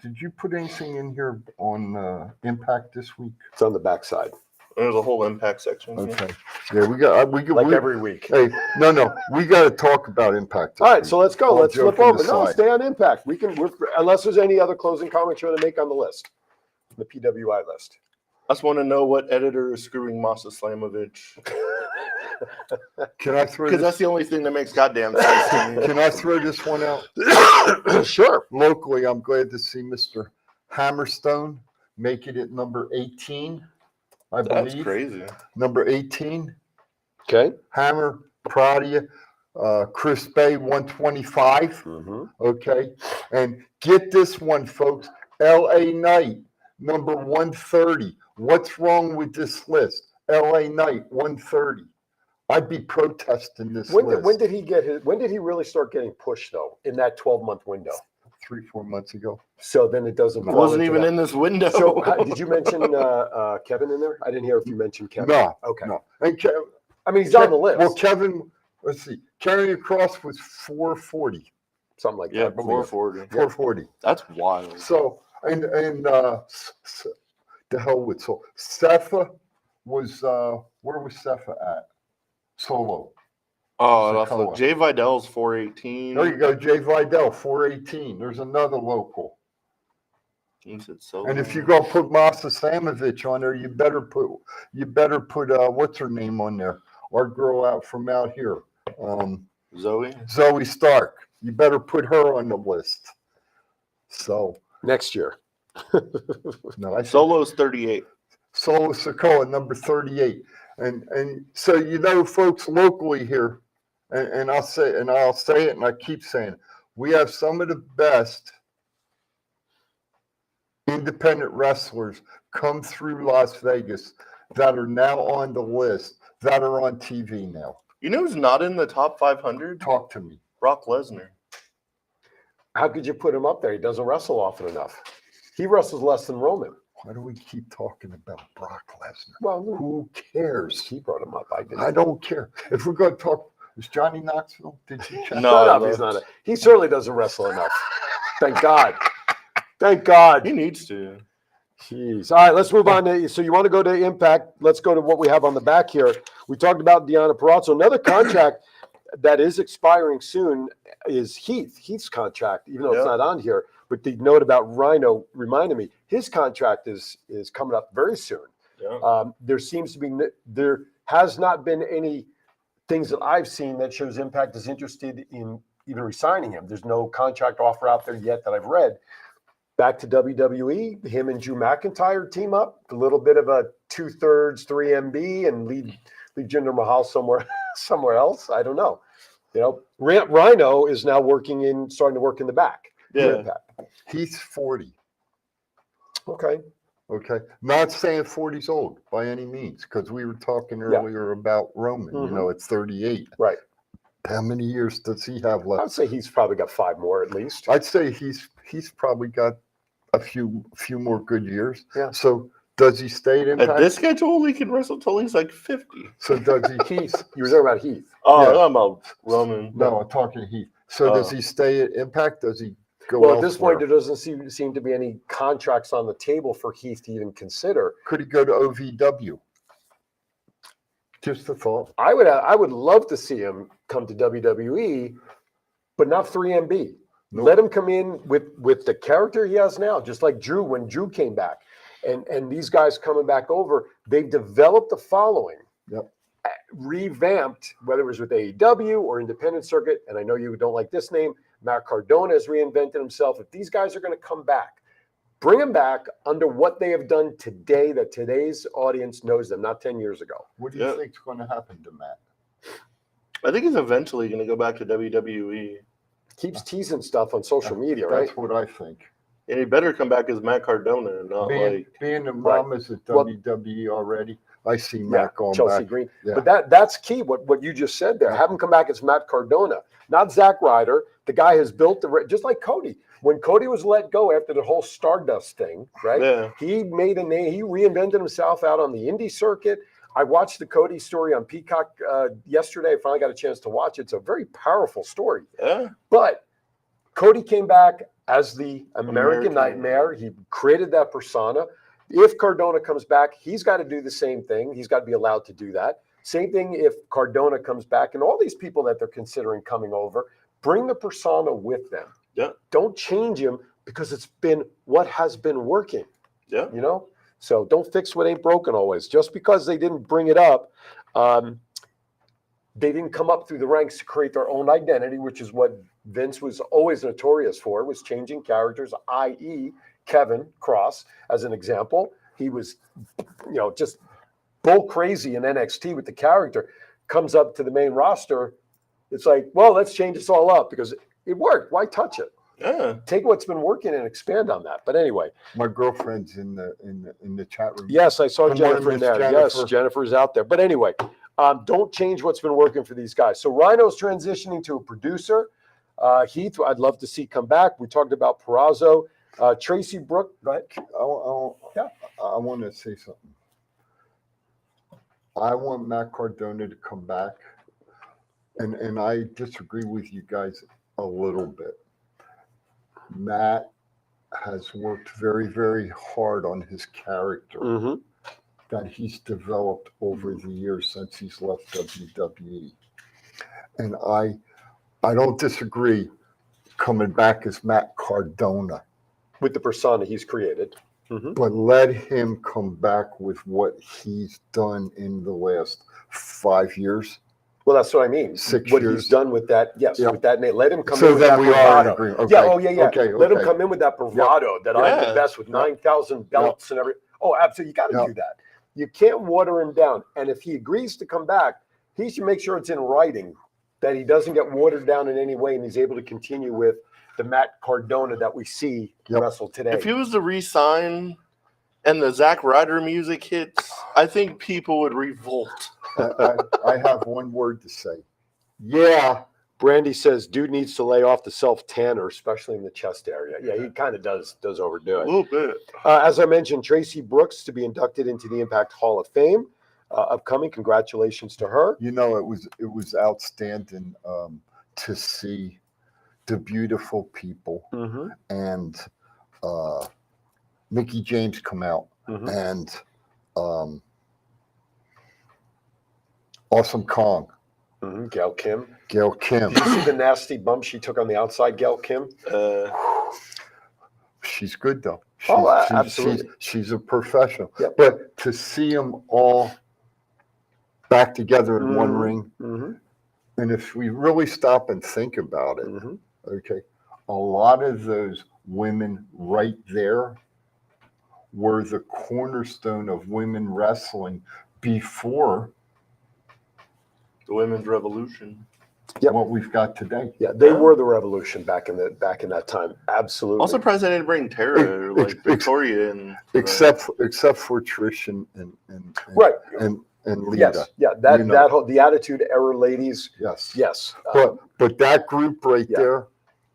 S4: Did you put anything in here on Impact this week?
S2: It's on the backside,
S3: There's a whole Impact section. here.
S4: Okay. Yeah, we got.
S2: like every week.
S4: Hey, no. We got to talk about Impact. This
S2: All right,
S4: week.
S2: so let's go.
S4: All
S2: Let's flip
S4: joking
S2: over. No,
S4: aside.
S2: stay on Impact. Unless there's any other closing comments you want to make on the list, the PWI list.
S3: I just want to know what editor is screwing Masa Slamovich.
S4: Can I throw
S3: Because that's
S4: this?
S3: the only thing that makes goddamn sense to me.
S4: Can I throw this one out?
S2: Sure.
S4: Locally, I'm glad to see Mr. Hammerstone make it at number 18. I
S3: That's
S4: believe
S3: crazy.
S4: number 18.
S2: Okay.
S4: Hammer, proud of you. Chris Bay, 125.
S2: Mm-hmm.
S4: Okay. And get this one, folks. LA Knight, number 130. What's wrong with this list? LA Knight, 130. I'd be protesting this list.
S2: When did he really start getting pushed though in that 12-month window?
S4: 3-4 months ago.
S2: So then it doesn't.
S3: It
S2: fall
S3: wasn't
S2: into
S3: even
S2: that.
S3: in this window.
S2: So did you mention Kevin in there? I didn't hear if you mentioned Kevin.
S4: No.
S2: Okay.
S4: No. And
S2: I mean, he's on the list.
S4: Well, Kevin, let's see. Carrying across was 440.
S2: Something like
S3: yeah,
S2: that.
S3: 440.
S4: 440.
S3: That's wild.
S4: So, and the hell with so Sepha was where was Sepha at? Solo.
S3: Oh,
S4: Sokoa.
S3: Jay Vidal's 418.
S4: There you go, Jay Vidal, 418. There's another local. And if you go put Masa Samovich on there, you better put what's her name on there? Our girl from out here.
S3: Zoe.
S4: Zoe Stark. You better put her on the list. So
S2: Next year.
S4: no, I
S3: Solo's 38.
S4: Solo Sokoa, number 38. And so folks, locally here, and I'll say it and I keep saying it, we have some of the best independent wrestlers come through Las Vegas that are now on the list, that are on TV now.
S3: You know who's not in the top 500?
S4: Talk to me.
S3: Brock Lesnar.
S2: How could you put him up there? He doesn't wrestle often enough. He wrestles less than Roman.
S4: Why do we keep talking about Brock Lesnar?
S2: Well,
S4: Who cares?
S2: he brought him up. I didn't.
S4: I don't care. If we're going to talk, is Johnny Knoxville? Did you check?
S3: No,
S2: Shut up. He's not. He certainly doesn't wrestle enough. Thank God. Thank God.
S3: He needs to.
S2: Jeez. All right, let's move on to. So you want to go to Impact? Let's go to what we have on the back here. We talked about Deanna Purrazzo. Another contract that is expiring soon is Heath's contract, even though it's
S3: Yeah.
S2: not on here. But the note about Rhino reminded me his contract is coming up very soon.
S3: Yeah.
S2: There has not been any things that I've seen that shows Impact is interested in even resigning him. There's no contract offer out there yet that I've read. Back to WWE, him and Drew McIntyre team up. A little bit of a 2/3 3MB and leave Jinder Mahal somewhere else. I don't know. You know, Rhino is now starting to work in the back.
S3: Yeah.
S4: He's 40.
S2: Okay.
S4: Okay. Not saying 40's old by any means, because we were talking earlier about Roman. You know, it's 38.
S2: Right.
S4: How many years does he have left?
S2: I'd say he's probably got 5 more at least.
S4: I'd say he's probably got a few more good years.
S2: Yeah.
S4: So does he stay at Impact?
S3: At this schedule, he can wrestle till he's like 50.
S4: So does he?
S2: Heath. You were talking about Heath.
S3: Oh,
S4: Yeah.
S3: I'm about Roman.
S4: No, I'm talking Heath. So does he stay at Impact? Does he go
S2: Well, at this
S4: elsewhere?
S2: point, there doesn't seem to be any contracts on the table for Heath to even consider.
S4: Could he go to OVW? Just a thought.
S2: I would love to see him come to WWE, but not 3MB.
S4: Nope.
S2: Let him come in with the character he has now, just like Drew when Drew came back. And these guys coming back over, they've developed a following.
S4: Yep.
S2: Revamped, whether it was with AEW or independent circuit, and I know you don't like this name, Matt Cardona has reinvented himself. If these guys are going to come back, bring them back under what they have done today, that today's audience knows them, not 10 years ago.
S4: What do you think's going to happen to Matt?
S3: I think he's eventually going to go back to WWE.
S2: Keeps teasing stuff on social media, right?
S4: That's what I think.
S3: And he better come back as Matt Cardona and not like.
S4: Being the
S2: Right.
S4: mom is at
S2: Well-
S4: WWE already, I see
S2: Yeah,
S4: Matt going
S2: Chelsea
S4: back.
S2: Green.
S4: Yeah.
S2: But that's key, what you just said there. Have him come back as Matt Cardona, not Zack Ryder. The guy has built just like Cody. When Cody was let go after the whole Stardust thing, right?
S3: Yeah.
S2: He made a name. He reinvented himself out on the indie circuit. I watched the Cody story on Peacock yesterday. I finally got a chance to watch it. It's a very powerful story.
S3: Yeah.
S2: But Cody came back as the American
S3: American.
S2: Nightmare. He created that persona. If Cardona comes back, he's got to do the same thing. He's got to be allowed to do that. Same thing if Cardona comes back, and all these people that they're considering coming over, bring the persona with them.
S3: Yeah.
S2: Don't change him because it's been what has been working.
S3: Yeah.
S2: You know? So don't fix what ain't broken always. Just because they didn't bring it up, they didn't come up through the ranks to create their own identity, which is what Vince was always notorious for, was changing characters, i.e. Kevin Cross, as an example. He was, just bull crazy in NXT with the character, comes up to the main roster. It's like, well, let's change this all up because it worked. Why touch it?
S3: Yeah.
S2: Take what's been working and expand on that. But anyway,
S4: My girlfriend's in the chat room.
S2: yes, I saw
S4: Good morning,
S2: Jennifer in
S4: Miss
S2: there.
S4: Jennifer.
S2: Yes, Jennifer's out there. But anyway, don't change what's been working for these guys. So Rhino's transitioning to a producer. Heath, I'd love to see come back. We talked about Perazo. Tracy Brooke, go ahead.
S4: I want to say something. I want Matt Cardona to come back, and I disagree with you guys a little bit. Matt has worked very, very hard on his character
S2: Mm-hmm.
S4: that he's developed over the years since he's left WWE. And I don't disagree coming back as Matt Cardona,
S2: With the persona he's created.
S4: but let him come back with what he's done in the last 5 years.
S2: Well, that's what I mean.
S4: 6
S2: what
S4: years.
S2: he's done with that, yes,
S4: Yeah.
S2: with that name. Let him come
S4: So
S2: in with
S4: then
S2: that
S4: we are in
S2: bravado.
S4: agreement.
S2: Yeah,
S4: Okay.
S2: oh yeah.
S4: Okay,
S2: Let him
S4: okay.
S2: come in with that bravado that I'm
S3: Yeah.
S2: the best with 9,000 belts and everything. Oh, absolutely. You got to
S4: Yeah.
S2: do that. You can't water him down. And if he agrees to come back, he should make sure it's in writing that he doesn't get watered down in any way and he's able to continue with the Matt Cardona that we see
S4: Yep.
S2: wrestle today.
S3: If he was to re-sign and the Zack Ryder music hits, I think people would revolt.
S4: I have one word to say.
S2: Yeah. Brandy says, dude needs to lay off the self-tanner, especially in the chest area. Yeah, he kind of does overdo
S3: A
S2: it.
S3: little bit.
S2: As I mentioned, Tracy Brooks to be inducted into the Impact Hall of Fame. Upcoming, congratulations to her.
S4: You know, it was outstanding to see the beautiful people and Mickey James come out and Awesome Kong,
S2: Gail Kim.
S4: Gail Kim.
S2: Did you see the nasty bump she took on the outside, Gail Kim?
S4: She's good though.
S2: Absolutely.
S4: She's a professional.
S2: Yep.
S4: But to see them all back together in one ring, and if we really stop and think about it, okay, a lot of those women right there were the cornerstone of women wrestling before
S3: The women's revolution.
S2: Yep.
S4: what we've got today.
S2: Yeah, they were the revolution back in that time. Absolutely.
S3: I'm surprised they didn't bring Tara or like Victoria in.
S4: Except for Trish and
S2: Right.
S4: and Lita.
S2: Yes. Yeah. That
S4: You know.
S2: that whole the Attitude Era ladies.
S4: Yes.
S2: Yes.
S4: But that group right
S2: Yeah.
S4: there,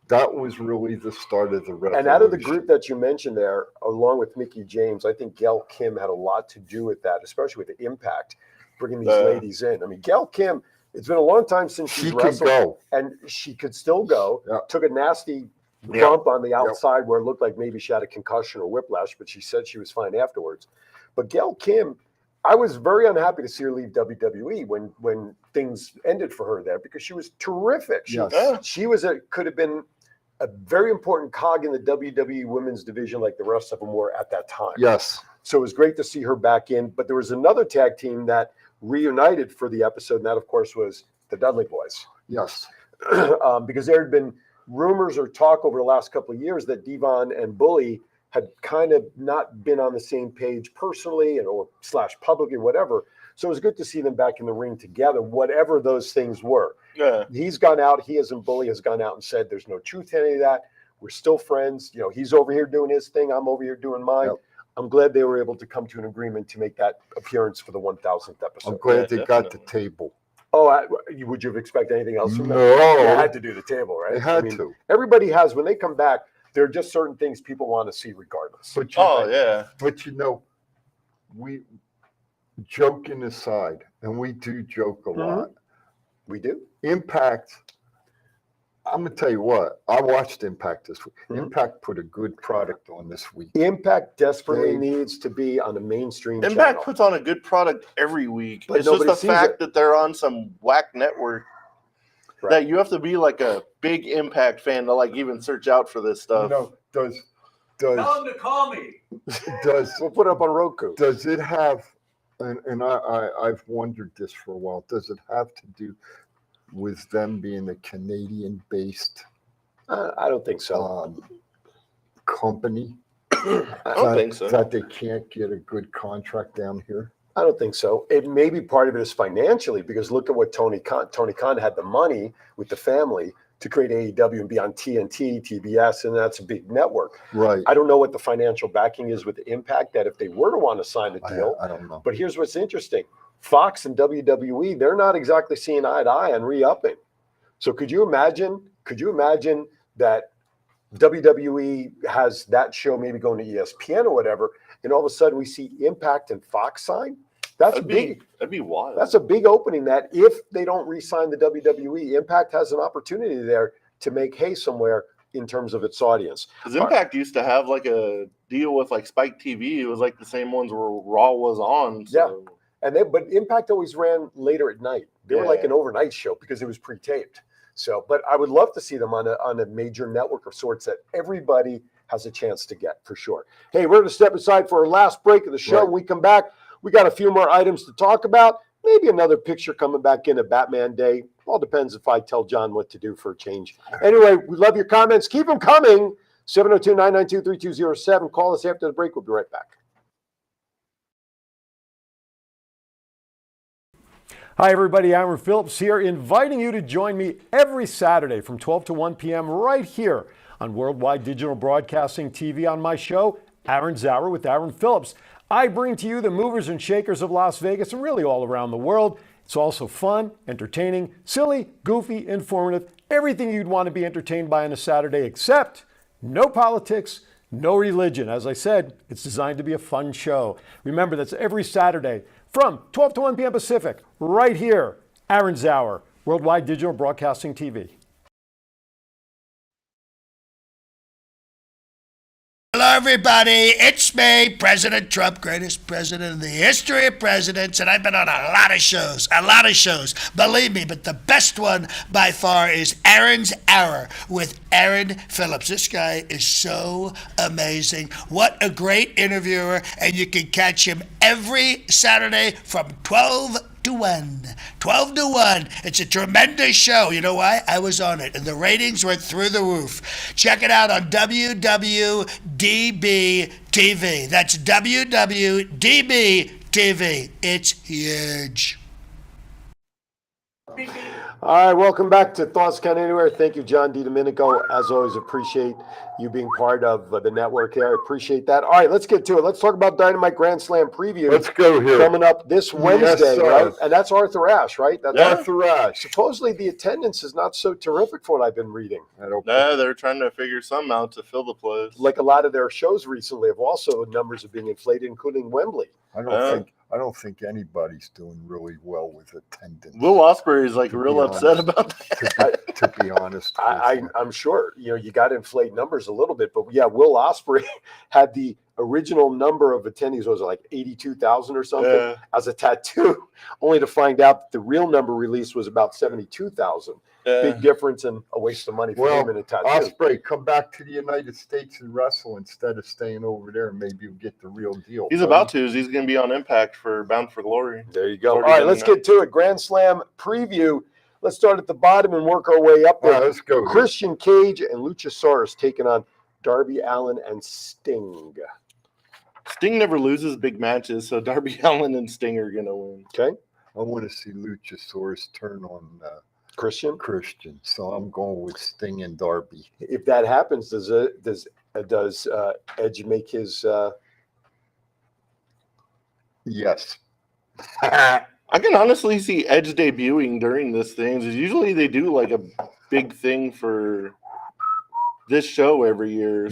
S4: that was really the start of the revolution.
S2: And out of the group that you mentioned there, along with Mickie James, I think Gail Kim had a lot to do with that, especially with the Impact, bringing these ladies in. I mean, Gail Kim, it's been a long time since
S4: she
S2: she's
S4: could
S2: wrestled,
S4: go.
S2: and she could still go.
S4: Yeah.
S2: Took a nasty
S3: Yeah.
S2: bump on the outside where it looked like maybe she had a concussion or whiplash, but she said she was fine afterwards. But Gail Kim, I was very unhappy to see her leave WWE when things ended for her there, because she was terrific. She,
S4: Yes.
S2: she could have been a very important cog in the WWE women's division like the rest of them were at that time.
S4: Yes.
S2: So it was great to see her back in. But there was another tag team that reunited for the episode, and that, of course, was the Dudley Boys.
S4: Yes.
S2: Because there had been rumors or talk over the last couple of years that Devon and Bully had kind of not been on the same page personally or / publicly, whatever. So it was good to see them back in the ring together, whatever those things were.
S3: Yeah.
S2: He's gone out. He as in Bully has gone out and said there's no truth to any of that. We're still friends. You know, he's over here doing his thing. I'm over here doing mine.
S4: Yep.
S2: I'm glad they were able to come to an agreement to make that appearance for the 1000th episode.
S4: I'm glad
S3: Yeah,
S4: they got the
S3: definitely.
S4: table.
S2: Oh, would you have expected anything else from them?
S4: No.
S2: They had to do the table, right?
S4: They had
S2: I mean,
S4: to.
S2: Everybody has, when they come back, there are just certain things people want to see regardless.
S4: But
S3: Oh yeah.
S4: But we joking aside, and we do joke a lot.
S2: We do.
S4: Impact. I'm gonna tell you what. I watched Impact this week.
S2: Mhm.
S4: Impact put a good product on this week.
S2: Impact desperately
S4: They-
S2: needs to be on a mainstream
S3: Impact
S2: channel.
S3: puts on a good product every week.
S2: But
S3: It's just
S2: nobody
S3: the
S2: sees
S3: fact
S2: it.
S3: that they're on some whack network
S2: Right.
S3: that you have to be like a big Impact fan to like even search out for this stuff.
S4: Does
S1: Tell them to call me.
S4: does
S2: We'll put it up on Roku.
S4: does it have? And I've wondered this for a while. Does it have to do with them being a Canadian-based
S2: I don't think so.
S4: company?
S3: I don't think so.
S4: That they can't get a good contract down here.
S2: I don't think so. It may be part of it is financially, because look at what Tony Khan had the money with the family to create AEW and be on TNT, TBS, and that's a big network.
S4: Right.
S2: I don't know what the financial backing is with the Impact, that if they were to want to sign a deal.
S4: I don't know.
S2: But here's what's interesting. Fox and WWE, they're not exactly seeing eye to eye on re-upping. So could you imagine that WWE has that show maybe going to ESPN or whatever, and all of a sudden we see Impact and Fox sign? That's big.
S3: That'd be wild.
S2: That's a big opening, that if they don't re-sign the WWE, Impact has an opportunity there to make hay somewhere in terms of its audience.
S3: Because Impact used to have like a deal with like Spike TV. It was like the same ones where Raw was on. So.
S2: But Impact always ran later at night. They were like
S3: Yeah.
S2: an overnight show because it was pre-taped. So, but I would love to see them on a major network of sorts that everybody has a chance to get, for sure. Hey, we're going to step aside for our last break of the show.
S4: Right.
S2: When we come back, we got a few more items to talk about. Maybe another picture coming back in at Batman Day. All depends if I tell John what to do for a change. Anyway, we love your comments. Keep them coming. 702-992-3207. Call us after the break. We'll be right back.
S7: Hi, everybody. Aaron Phillips here, inviting you to join me every Saturday from 12 to 1 p.m. right here on Worldwide Digital Broadcasting TV on my show, Aaron's Hour with Aaron Phillips. I bring to you the movers and shakers of Las Vegas and really all around the world. It's also fun, entertaining, silly, goofy, informative, everything you'd want to be entertained by on a Saturday, except no politics, no religion. As I said, it's designed to be a fun show. Remember, that's every Saturday from 12 to 1 p.m. Pacific, right here, Aaron's Hour, Worldwide Digital Broadcasting TV.
S8: Hello, everybody. It's me, President Trump, greatest president in the history of presidents, and I've been on a lot of shows. Believe me, but the best one by far is Aaron's Hour with Aaron Phillips. This guy is so amazing. What a great interviewer, and you can catch him every Saturday from 12 to 1. 12 to 1. It's a tremendous show. You know why? I was on it, and the ratings went through the roof. Check it out on WWDB TV. That's WWDB TV. It's huge.
S2: All right, welcome back to Thoughts Count Anywhere. Thank you, John DiDomenico. As always, appreciate you being part of the network here. I appreciate that. All right, let's get to it. Let's talk about Dynamite Grand Slam preview.
S4: Let's go here.
S2: Coming up this Wednesday,
S4: sir.
S2: right? And that's Arthur Ashe, right? That's
S4: Arthur Ashe.
S2: Supposedly the attendance is not so terrific for what I've been reading.
S4: I don't
S3: No, they're trying to figure something out to fill the place.
S2: Like a lot of their shows recently have also numbers are being inflated, including Wembley.
S4: I don't think anybody's doing really well with attendance.
S3: Will Ospreay is like
S4: To
S3: real
S4: be
S3: upset
S4: honest.
S3: about that.
S4: to be honest. with you.
S2: I'm sure, you got to inflate numbers a little bit, but yeah, Will Ospreay had the original number of attendees, was it like 82,000 or something,
S3: Yeah.
S2: as a tattoo, only to find out that the real number released was about 72,000. Big difference and a waste of money for him in a tattoo.
S4: Ospreay, come back to the United States and wrestle instead of staying over there. Maybe you'll get the real deal.
S3: He's about to. He's going to be on Impact for Bound for Glory.
S2: There you go. All
S3: Already
S2: right,
S3: done
S2: let's
S3: that.
S2: get to it. Grand Slam preview. Let's start at the bottom and work our way up
S4: All
S2: there.
S4: right, let's go.
S2: Christian Cage and Luchasaurus taking on Darby Allin and Sting.
S3: Sting never loses big matches, so Darby Allin and Sting are going to win.
S2: Okay,
S4: I want to see Luchasaurus turn on
S2: Christian.
S4: Christian, so I'm going with Sting and Darby.
S2: If that happens, does Edge make his?
S4: Yes.
S3: I can honestly see Edge debuting during this thing. Usually they do like a big thing for this show every year.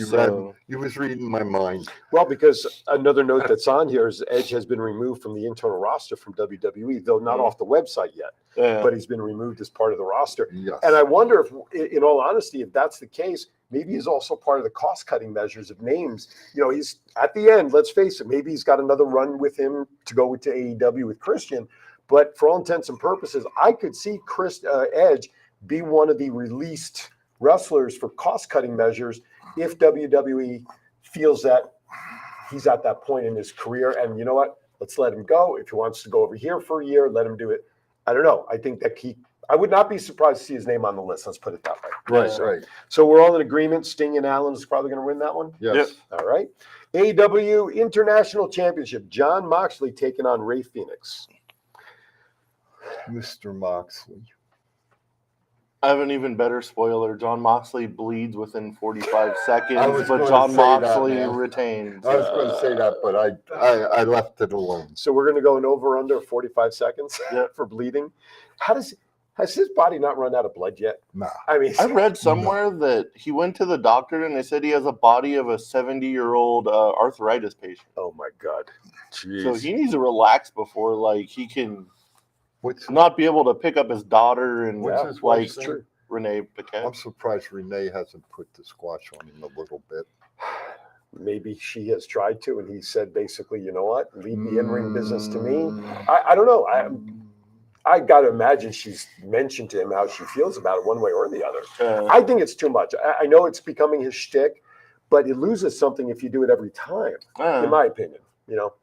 S4: You was reading my mind.
S2: Well, because another note that's on here is Edge has been removed from the internal roster from WWE, though not off the website yet.
S3: Yeah.
S2: But he's been removed as part of the roster.
S4: Yes.
S2: And I wonder if, in all honesty, if that's the case, maybe he's also part of the cost-cutting measures of names. He's at the end, let's face it, maybe he's got another run with him to go to AEW with Christian. But for all intents and purposes, I could see Edge be one of the released wrestlers for cost-cutting measures if WWE feels that he's at that point in his career. And you know what? Let's let him go. If he wants to go over here for a year, let him do it. I don't know. I think that I would not be surprised to see his name on the list. Let's put it that way.
S4: Right.
S2: So we're all in agreement. Sting and Allen is probably going to win that one.
S4: Yes.
S2: All right. AEW International Championship. John Moxley taking on Rey Fenix.
S4: Mr. Moxley.
S3: I have an even better spoiler. John Moxley bleeds within 45 seconds,
S4: was
S3: but
S4: gonna
S3: John
S4: say that,
S3: Moxley
S4: man.
S3: retains.
S4: I was going to say that, but I left it alone.
S2: So we're going to go in over under 45 seconds
S3: Yeah.
S2: for bleeding. Has his body not run out of blood yet?
S4: Nah.
S2: I mean,
S3: I read somewhere that he went to the doctor and they said he has a body of a 70-year-old arthritis patient.
S2: oh my God. Jeez.
S3: So he needs to relax before he can
S4: What's
S3: not be able to pick up his daughter and
S4: What's his wife's name?
S3: Renee Paquette.
S4: I'm surprised Renee hasn't put the squash on him a little bit.
S2: Maybe she has tried to, and he said basically, you know what, leave the in-ring business to me. I don't know. I got to imagine she's mentioned to him how she feels about it one way or the other. I think it's too much. I know it's becoming his shtick, but it loses something if you do it every time, in my opinion.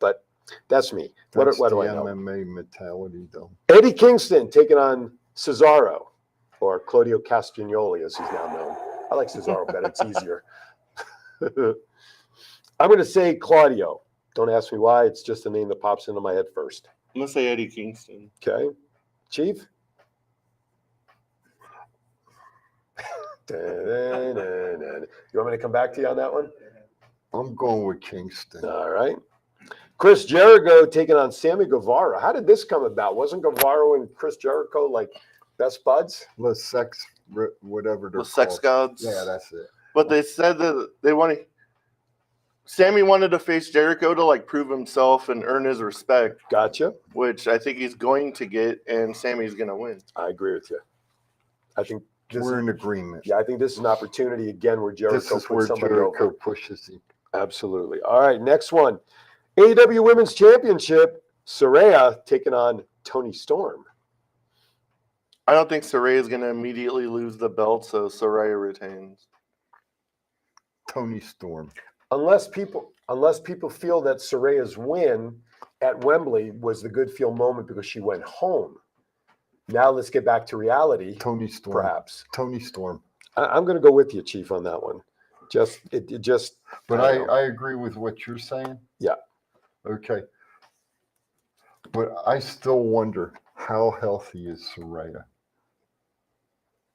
S2: But that's me. What
S4: That's
S2: do
S4: the
S2: I know?
S4: MMA mentality, though.
S2: Eddie Kingston taking on Cesaro, or Claudio Castagnoli, as he's now known. I like Cesaro better. It's easier. I'm going to say Claudio. Don't ask me why. It's just a name that pops into my head first.
S3: I'm going to say Eddie Kingston.
S2: Okay. Chief? You want me to come back to you on that one?
S4: I'm going with Kingston.
S2: All right. Chris Jericho taking on Sammy Guevara. How did this come about? Wasn't Guevara and Chris Jericho like best buds?
S4: Whatever they're
S3: The Sex
S4: called.
S3: Gods.
S4: Yeah, that's it.
S3: But they said that they wanted. Sammy wanted to face Jericho to prove himself and earn his respect,
S2: Gotcha.
S3: which I think he's going to get, and Sammy's going to win.
S2: I agree with you. I think
S4: We're in agreement.
S2: I think this is an opportunity again where
S4: This
S2: Jericho
S4: is where
S2: puts somebody
S4: Jericho
S2: over.
S4: pushes him.
S2: Absolutely. All right, next one. AEW Women's Championship. Saraya taking on Toni Storm.
S3: I don't think Saraya is going to immediately lose the belt, so Saraya retains.
S4: Tony Storm.
S2: unless people feel that Soraya's win at Wembley was the good feel moment because she went home. Now let's get back to reality.
S4: Tony Storm.
S2: Perhaps.
S4: Tony Storm.
S2: I'm going to go with you, Chief, on that one.
S4: But
S2: I don't know.
S4: I agree with what you're saying.
S2: Yeah.
S4: Okay. But I still wonder, how healthy is Soraya?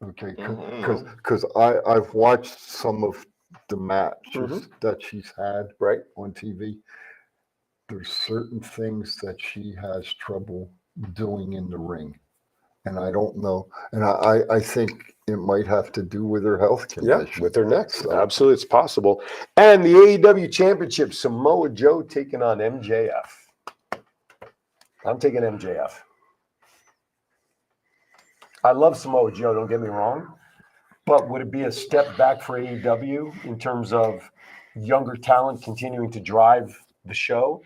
S4: Okay, because I've watched some of the matches that she's had
S2: Right.
S4: on TV. There's certain things that she has trouble doing in the ring. And I don't know. And I think it might have to do with her health condition.
S2: Yeah, with her neck.
S4: So-
S2: Absolutely, it's possible. And the AEW Championship, Samoa Joe taking on MJF. I'm taking MJF. I love Samoa Joe, don't get me wrong. But would it be a step back for AEW in terms of younger talent continuing to drive the show?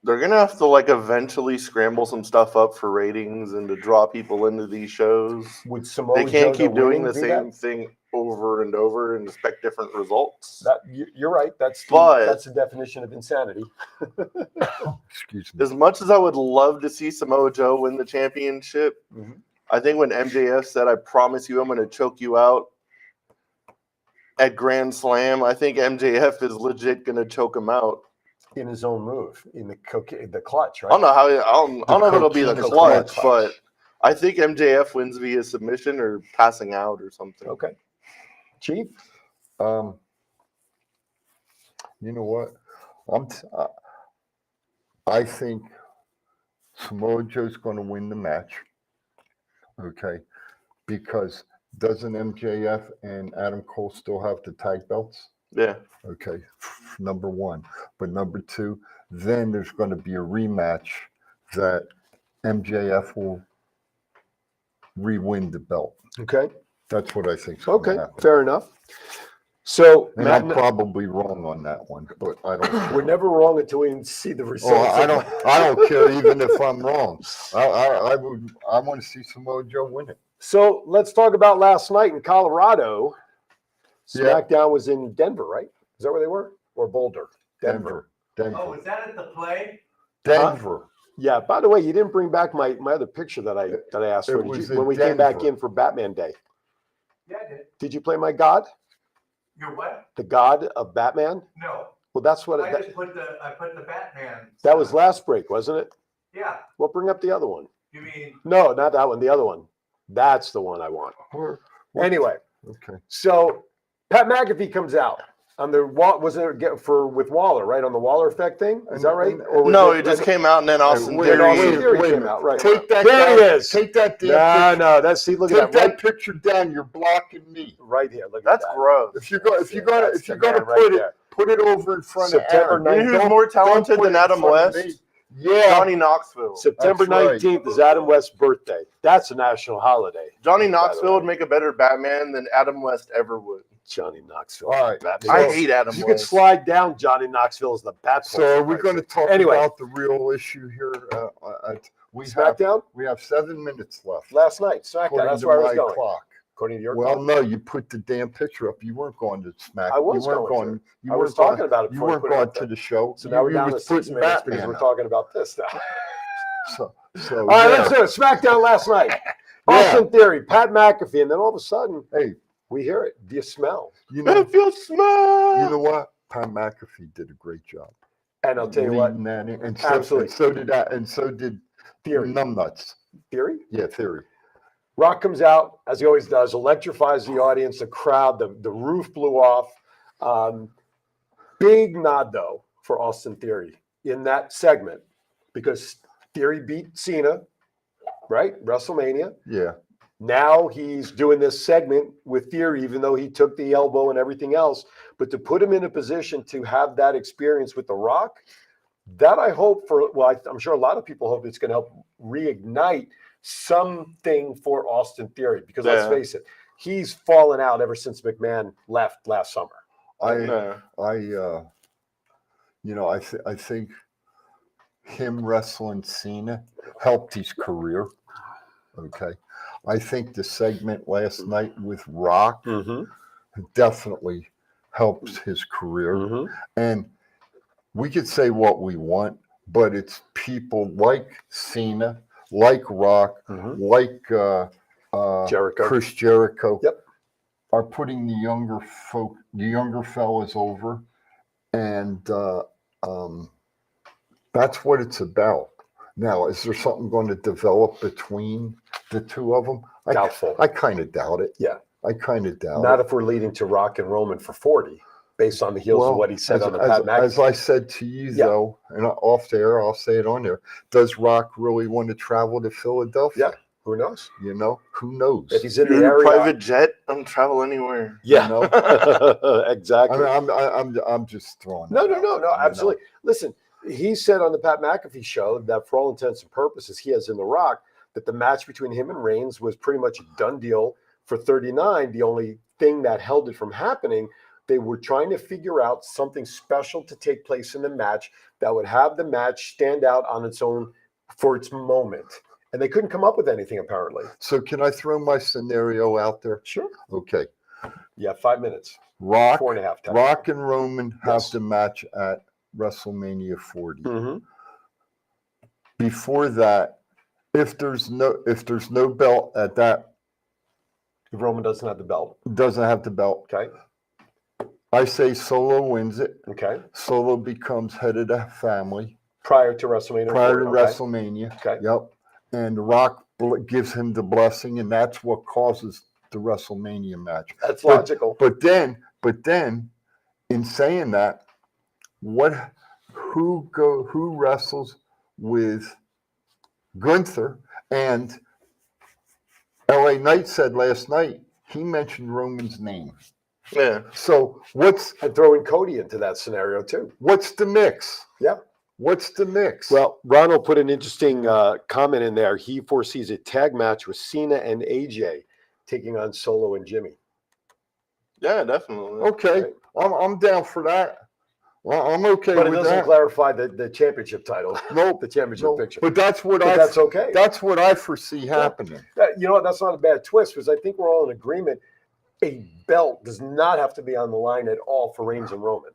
S3: They're gonna have to like eventually scramble some stuff up for ratings and to draw people into these shows.
S2: Would Samoa
S3: They can't
S2: Joe
S3: keep doing
S2: winning
S3: the
S2: do
S3: same
S2: that?
S3: thing over and over and expect different results.
S2: You're right. That's the definition of insanity.
S4: Excuse me.
S3: As much as I would love to see Samoa Joe win the championship, I think when MJF said, "I promise you I'm going to choke you out at Grand Slam," I think MJF is legit going to choke him out.
S2: In his own move, in the clutch, right?
S3: I don't know how. I don't know if it'll be the
S4: cocaine
S3: clutch,
S4: clutch.
S3: but I think MJF wins via submission or passing out or something.
S2: Okay. Chief?
S4: You know what? I think Samoa Joe's going to win the match. Okay, because doesn't MJF and Adam Cole still have the tag belts?
S3: Yeah.
S4: Okay, number one. But number two, then there's going to be a rematch that MJF will re-win the belt.
S2: Okay.
S4: That's what I think.
S2: Okay. Fair enough. So,
S4: And I'm probably wrong on that one, but I don't.
S2: We're never wrong until we see the results.
S4: Oh, I don't care even if I'm wrong. I want to see Samoa Joe win it.
S2: So let's talk about last night in Colorado.
S4: Yeah.
S2: SmackDown was in Denver, right? Is that where they were? Or Boulder?
S4: Denver.
S1: Oh, is that at the play?
S4: Denver.
S2: Yeah. By the way, you didn't bring back my other picture that I asked
S4: It
S2: for.
S4: was
S2: When
S4: in
S2: we came back
S4: Denver.
S2: in for Batman Day.
S1: Yeah, I did.
S2: Did you play my God?
S1: Your what?
S2: The God of Batman?
S1: No.
S2: Well, that's what
S1: I just put the Batman.
S2: that was last break, wasn't it?
S1: Yeah.
S2: Well, bring up the other one.
S1: You mean
S2: No, not that one. The other one. That's the one I want. Anyway,
S4: Okay.
S2: so Pat McAfee comes out on the with Waller, right? On the Waller effect thing. Is that right? Or was
S3: No,
S2: it-
S3: he just came out and then Austin
S4: wait,
S3: Theory.
S2: Austin
S4: wait,
S2: Theory
S4: wait a
S2: came
S4: minute.
S2: out, right?
S4: Take that
S2: There
S4: down.
S2: it is.
S4: Take that damn picture.
S2: No, that's see. Look
S4: Take
S2: at that
S4: that picture down. You're blocking me.
S2: right here. Look
S3: That's
S2: at that.
S3: gross.
S4: If you're going
S2: That's
S4: to
S2: the man right
S4: put it over in front
S2: September
S4: of Aaron.
S3: You know who's
S4: Don't-
S3: more
S4: don't
S3: talented
S4: put
S3: than
S4: it in
S3: Adam
S4: front of me.
S3: West?
S4: Yeah.
S3: Johnny Knoxville.
S2: September
S4: That's right.
S2: 19th is Adam West's birthday. That's a national holiday.
S3: Johnny
S2: by the
S3: Knoxville
S2: way.
S3: would make a better Batman than Adam West ever would.
S2: Johnny Knoxville.
S4: All right.
S2: Batman.
S3: I hate Adam
S2: You could
S3: West.
S2: slide down Johnny Knoxville as the Bat.
S4: So are we going to talk
S2: Anyway.
S4: about the real issue here? We
S2: SmackDown
S4: have 7 minutes left.
S2: last night. SmackDown.
S4: according
S2: That's
S4: to
S2: where I was
S4: my
S2: going.
S4: clock.
S2: According to your
S4: Well,
S2: clock.
S4: no, you put the damn picture up. You weren't going to Smack.
S2: I was
S4: you weren't
S2: going to.
S4: You
S2: I was
S4: weren't going-
S2: talking about it.
S4: You
S2: before I
S4: weren't
S2: put it
S4: going
S2: up
S4: to
S2: there.
S4: the show.
S2: So now we're
S4: You
S2: down to
S4: was
S2: 6
S4: putting
S2: minutes because
S4: Batman
S2: we're
S4: up.
S2: talking about this now.
S4: So
S2: All right,
S4: yeah.
S2: let's do it. SmackDown last night.
S4: Yeah.
S2: Austin Theory, Pat McAfee, and then all of a sudden,
S4: Hey,
S2: we hear it. Do you smell?
S4: you know,
S3: If you smell.
S4: you know what? Pat McAfee did a great job.
S2: And I'll tell you what,
S4: leading that in. And
S2: Absolutely.
S4: so did that, and so did
S2: Theory.
S4: Numbnuts.
S2: Theory.
S4: Yeah, Theory.
S2: Rock comes out, as he always does, electrifies the audience, the crowd, the roof blew off. Big nod, though, for Austin Theory in that segment because Theory beat Cena, right? WrestleMania.
S4: Yeah.
S2: Now he's doing this segment with Theory, even though he took the elbow and everything else. But to put him in a position to have that experience with The Rock, that I hope for, well, I'm sure a lot of people hope it's going to help reignite something for Austin Theory. Because let's
S3: Yeah.
S2: face it, he's fallen out ever since McMahon left last summer.
S4: I think him wrestling Cena helped his career. Okay. I think the segment last night with Rock definitely helps his career.
S2: Mhm.
S4: And we could say what we want, but it's people like Cena, like Rock,
S2: Mhm.
S4: like
S2: Jericho.
S4: Chris Jericho,
S2: Yep.
S4: are putting the younger fellas over, and that's what it's about. Now, is there something going to develop between the two of them?
S2: Doubtful.
S4: I kind of doubt it.
S2: Yeah.
S4: I kind of doubt
S2: Not
S4: it.
S2: if we're leading to Rock and Roman for 40, based on the heels of what he said on the Pat McAfee.
S4: As I said to you,
S2: Yeah.
S4: though, and off there, I'll say it on there. Does Rock really want to travel to Philadelphia?
S2: Yeah. Who knows?
S4: You know, who knows?
S2: If he's in the
S3: You're in a
S2: area.
S3: private jet, I'm travel anywhere.
S2: Yeah.
S4: You
S2: Exactly.
S4: I'm just throwing.
S2: No,
S4: that
S2: no,
S4: out
S2: no,
S4: there,
S2: no,
S4: you know.
S2: absolutely. Listen, he said on the Pat McAfee show that for all intents and purposes, he has in The Rock, that the match between him and Reigns was pretty much a done deal for 39. The only thing that held it from happening, they were trying to figure out something special to take place in the match that would have the match stand out on its own for its moment. And they couldn't come up with anything, apparently.
S4: So can I throw my scenario out there?
S2: Sure.
S4: Okay.
S2: Yeah, 5 minutes.
S4: Rock,
S2: 4.5 times.
S4: Rock and Roman have
S2: Yes.
S4: the match at WrestleMania 40.
S2: Mm-hmm.
S4: Before that, if there's no belt at that,
S2: If Roman doesn't have the belt.
S4: doesn't have the belt.
S2: Okay.
S4: I say Solo wins it.
S2: Okay.
S4: Solo becomes head of the family
S2: Prior to WrestleMania.
S4: prior to
S2: 40, okay.
S4: WrestleMania.
S2: Okay.
S4: Yep. And The Rock gives him the blessing, and that's what causes the WrestleMania match.
S2: That's logical.
S4: But then, in saying that, who wrestles with Gunther? And LA Knight said last night he mentioned Roman's name.
S3: Yeah.
S4: So
S2: And throwing Cody into that scenario too.
S4: what's the mix?
S2: Yeah.
S4: What's the mix?
S2: Well, Ronald put an interesting comment in there. He foresees a tag match with Cena and AJ taking on Solo and Jimmy.
S3: Yeah, definitely.
S4: okay, I'm down for that. Well, I'm okay
S2: But it
S4: with
S2: doesn't
S4: that.
S2: clarify the championship title.
S4: Nope.
S2: The championship
S4: No,
S2: picture.
S4: but that's what
S2: But that's okay.
S4: That's what I foresee happening.
S2: You know what? That's not a bad twist because I think we're all in agreement. A belt does not have to be on the line at all for Reigns and Roman.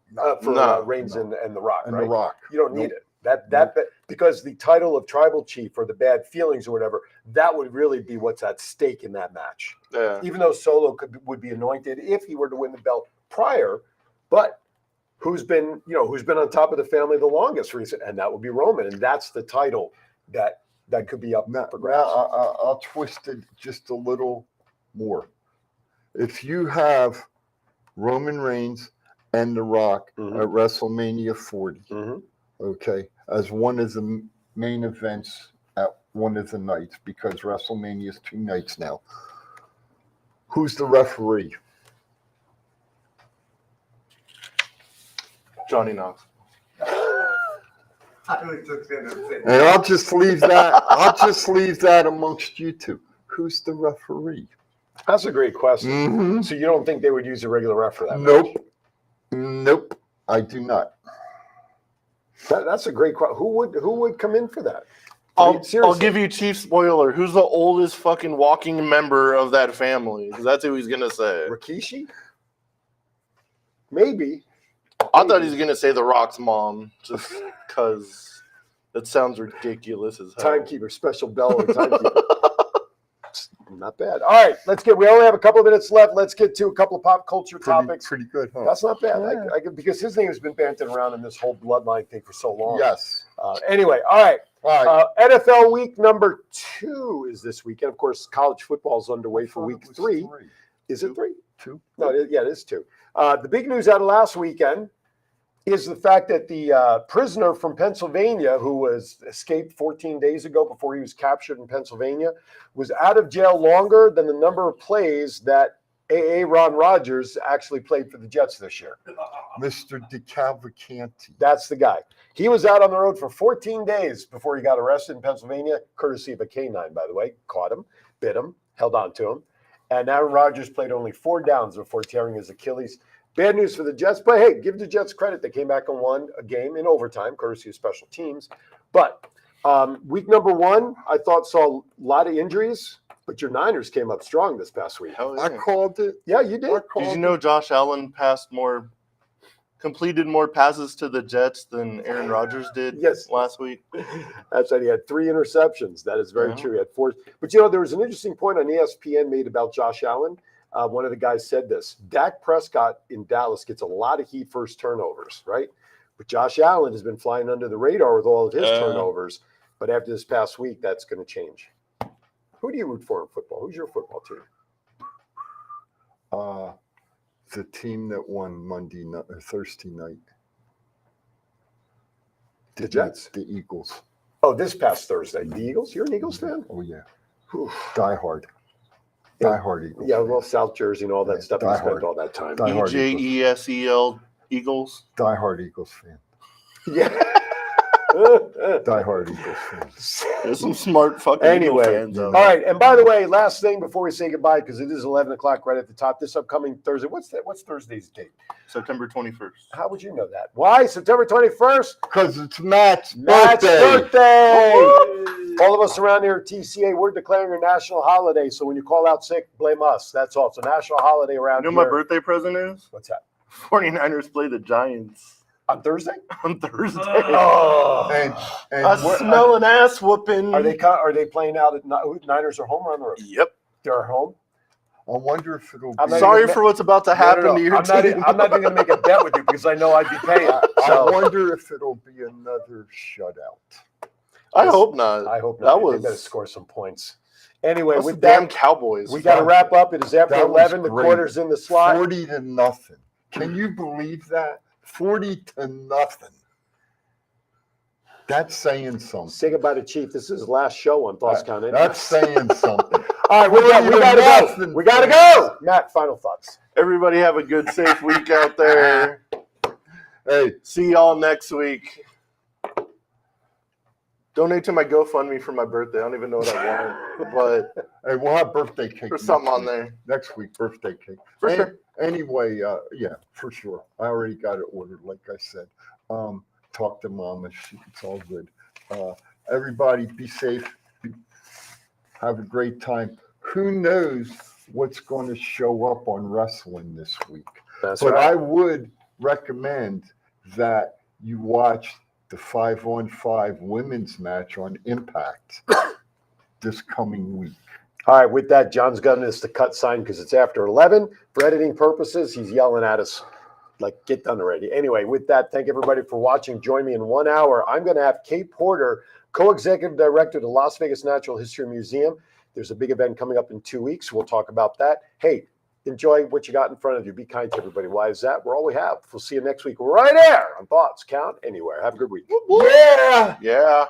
S2: Reigns and The Rock.
S4: And
S2: right?
S4: The Rock.
S2: You don't need it. That because the title of tribal chief or the bad feelings or whatever, that would really be what's at stake in that match.
S3: Yeah.
S2: Even though Solo would be anointed if he were to win the belt prior, but who's been on top of the family the longest recent, and that would be Roman, and that's the title that could be up
S4: Now,
S2: for grabs.
S4: I'll twist it just a little more. If you have Roman Reigns and The Rock
S2: Mhm.
S4: at WrestleMania 40,
S2: Mhm.
S4: okay, as one of the main events at one of the nights, because WrestleMania is 2 nights now, who's the referee?
S3: Johnny Knox.
S1: I was just gonna say.
S4: And I'll just leave that amongst you two. Who's the referee?
S2: That's a great question.
S4: Mm-hmm.
S2: So you don't think they would use a regular ref for that?
S4: Nope. Nope. I do not.
S2: That's a great question. Who would come in for that?
S3: I'll
S2: Seriously.
S3: give you chief spoiler. Who's the oldest fucking walking member of that family? 'Cause that's who he's gonna say.
S2: Rikishi? Maybe.
S3: I thought he was gonna say The Rock's mom, just because that sounds ridiculous as hell.
S2: Timekeeper, special bell or timekeeper. Not bad. All right, we only have a couple of minutes left. Let's get to a couple of pop culture topics.
S4: Pretty good, huh?
S2: That's not bad.
S4: Yeah.
S2: Because his name has been banted around in this whole bloodline thing for so long.
S4: Yes.
S2: Anyway, all right.
S4: All right.
S2: NFL week number 2 is this weekend. Of course, college football is underway for week 3. Is it 3?
S4: 2.
S2: No, it is 2. The big news out of last weekend is the fact that the prisoner from Pennsylvania who was escaped 14 days ago before he was captured in Pennsylvania was out of jail longer than the number of plays that Ron Rodgers actually played for the Jets this year.
S4: Mr. DeCavalcanti.
S2: That's the guy. He was out on the road for 14 days before he got arrested in Pennsylvania, courtesy of a canine, by the way. Caught him, bit him, held on to him. And Aaron Rodgers played only 4 downs before tearing his Achilles. Bad news for the Jets, but hey, give the Jets credit. They came back and won a game in overtime, courtesy of special teams. But week number 1, I thought saw a lot of injuries. But your Niners came up strong this past week.
S3: Hell
S4: I
S3: yeah.
S4: called it.
S2: Yeah, you did.
S4: I
S3: Did
S4: called
S3: you know Josh Allen completed more passes to the Jets than Aaron Rodgers did
S2: Yes.
S3: last week?
S2: That's right. He had 3 interceptions. That is very
S3: Yeah.
S2: true. He had 4. But there was an interesting point on ESPN made about Josh Allen. One of the guys said this: Dak Prescott in Dallas gets a lot of heat for his turnovers, right? But Josh Allen has been flying under the radar with all of his turnovers. But after this past week, that's going to change. Who do you root for in football? Who's your football team?
S4: the team that won Monday night or Thursday night.
S2: The Jets?
S4: The Eagles.
S2: Oh, this past Thursday. The Eagles? You're an Eagles fan?
S4: Oh, yeah.
S2: Whew.
S4: Die hard. Die hard Eagles.
S2: Yeah, well, South Jersey and all that
S4: Yeah,
S2: stuff.
S4: die
S2: We spent
S4: hard.
S2: all that time.
S4: Die hard Eagles.
S3: EJESEL Eagles.
S4: Die hard Eagles fan.
S2: Yeah.
S4: Die hard Eagles fan.
S3: There's some smart fucking
S2: Anyway,
S3: Eagle fans out
S2: All
S3: there.
S2: right, and by the way, last thing before we say goodbye, because it is 11 o'clock right at the top. This upcoming Thursday. What's that? What's Thursday's date?
S3: September 21st.
S2: How would you know that? Why? September 21st?
S4: Because it's Matt's
S2: Matt's
S4: birthday.
S2: birthday. All of us around here at TCA, we're declaring a national holiday. So when you call out sick, blame us. That's all. It's a national holiday
S3: You
S2: around
S3: know
S2: here.
S3: what my birthday present is?
S2: What's that?
S3: 49ers play the Giants
S2: On Thursday?
S3: on Thursday.
S2: Oh.
S4: And
S3: I
S4: what-
S3: smell an ass whooping.
S2: Are they playing out at Niners are home or on the road?
S3: Yep.
S2: They're home.
S4: I wonder if it'll
S2: I'm
S4: be.
S2: not
S3: Sorry
S2: even-
S3: for what's about to happen to your
S2: I'm not,
S3: team.
S2: I'm not even going to make a bet with you because I know I'd be paying.
S4: I
S2: So
S4: wonder if it'll be another shutout.
S3: I hope not.
S2: I hope
S3: That
S2: not.
S3: was
S2: They better score some points. Anyway,
S3: that's
S2: with
S3: the damn
S2: that,
S3: Cowboys.
S2: we got to wrap up. It is after
S4: That was
S2: 11. The
S4: great.
S2: quarter's in the slot.
S4: 40-0. Can you believe that? 40-0. That's saying something.
S2: Say goodbye to Chief. This is his last show on Thoughts Count.
S4: That's saying something.
S2: All right, we got to go. We got to go. Matt, final thoughts.
S3: Everybody have a good, safe week out there.
S4: Hey,
S3: See y'all next week. Donate to my GoFundMe for my birthday. I don't even know what I want, but
S4: hey, we'll have birthday cake.
S3: there's something
S4: next
S3: on
S4: week.
S3: there.
S4: Next week, birthday cake.
S3: For sure.
S4: Anyway, yeah, for sure. I already got it ordered, like I said. Talk to Mama. It's all good. Everybody be safe. Have a great time. Who knows what's going to show up on wrestling this week?
S2: That's
S4: But
S2: right.
S4: I would recommend that you watch the 5-on-5 women's match on Impact this coming week.
S2: All right, with that, John's got us the cut sign because it's after 11. For editing purposes, he's yelling at us like, get done already. Anyway, with that, thank everybody for watching. Join me in 1 hour. I'm going to have Kate Porter, co-executive director of the Las Vegas Natural History Museum. There's a big event coming up in 2 weeks. We'll talk about that. Hey, enjoy what you got in front of you. Be kind to everybody. Why is that? We're all we have. We'll see you next week right there on Thoughts Count Anywhere. Have a good week.
S3: Yeah.
S2: Yeah.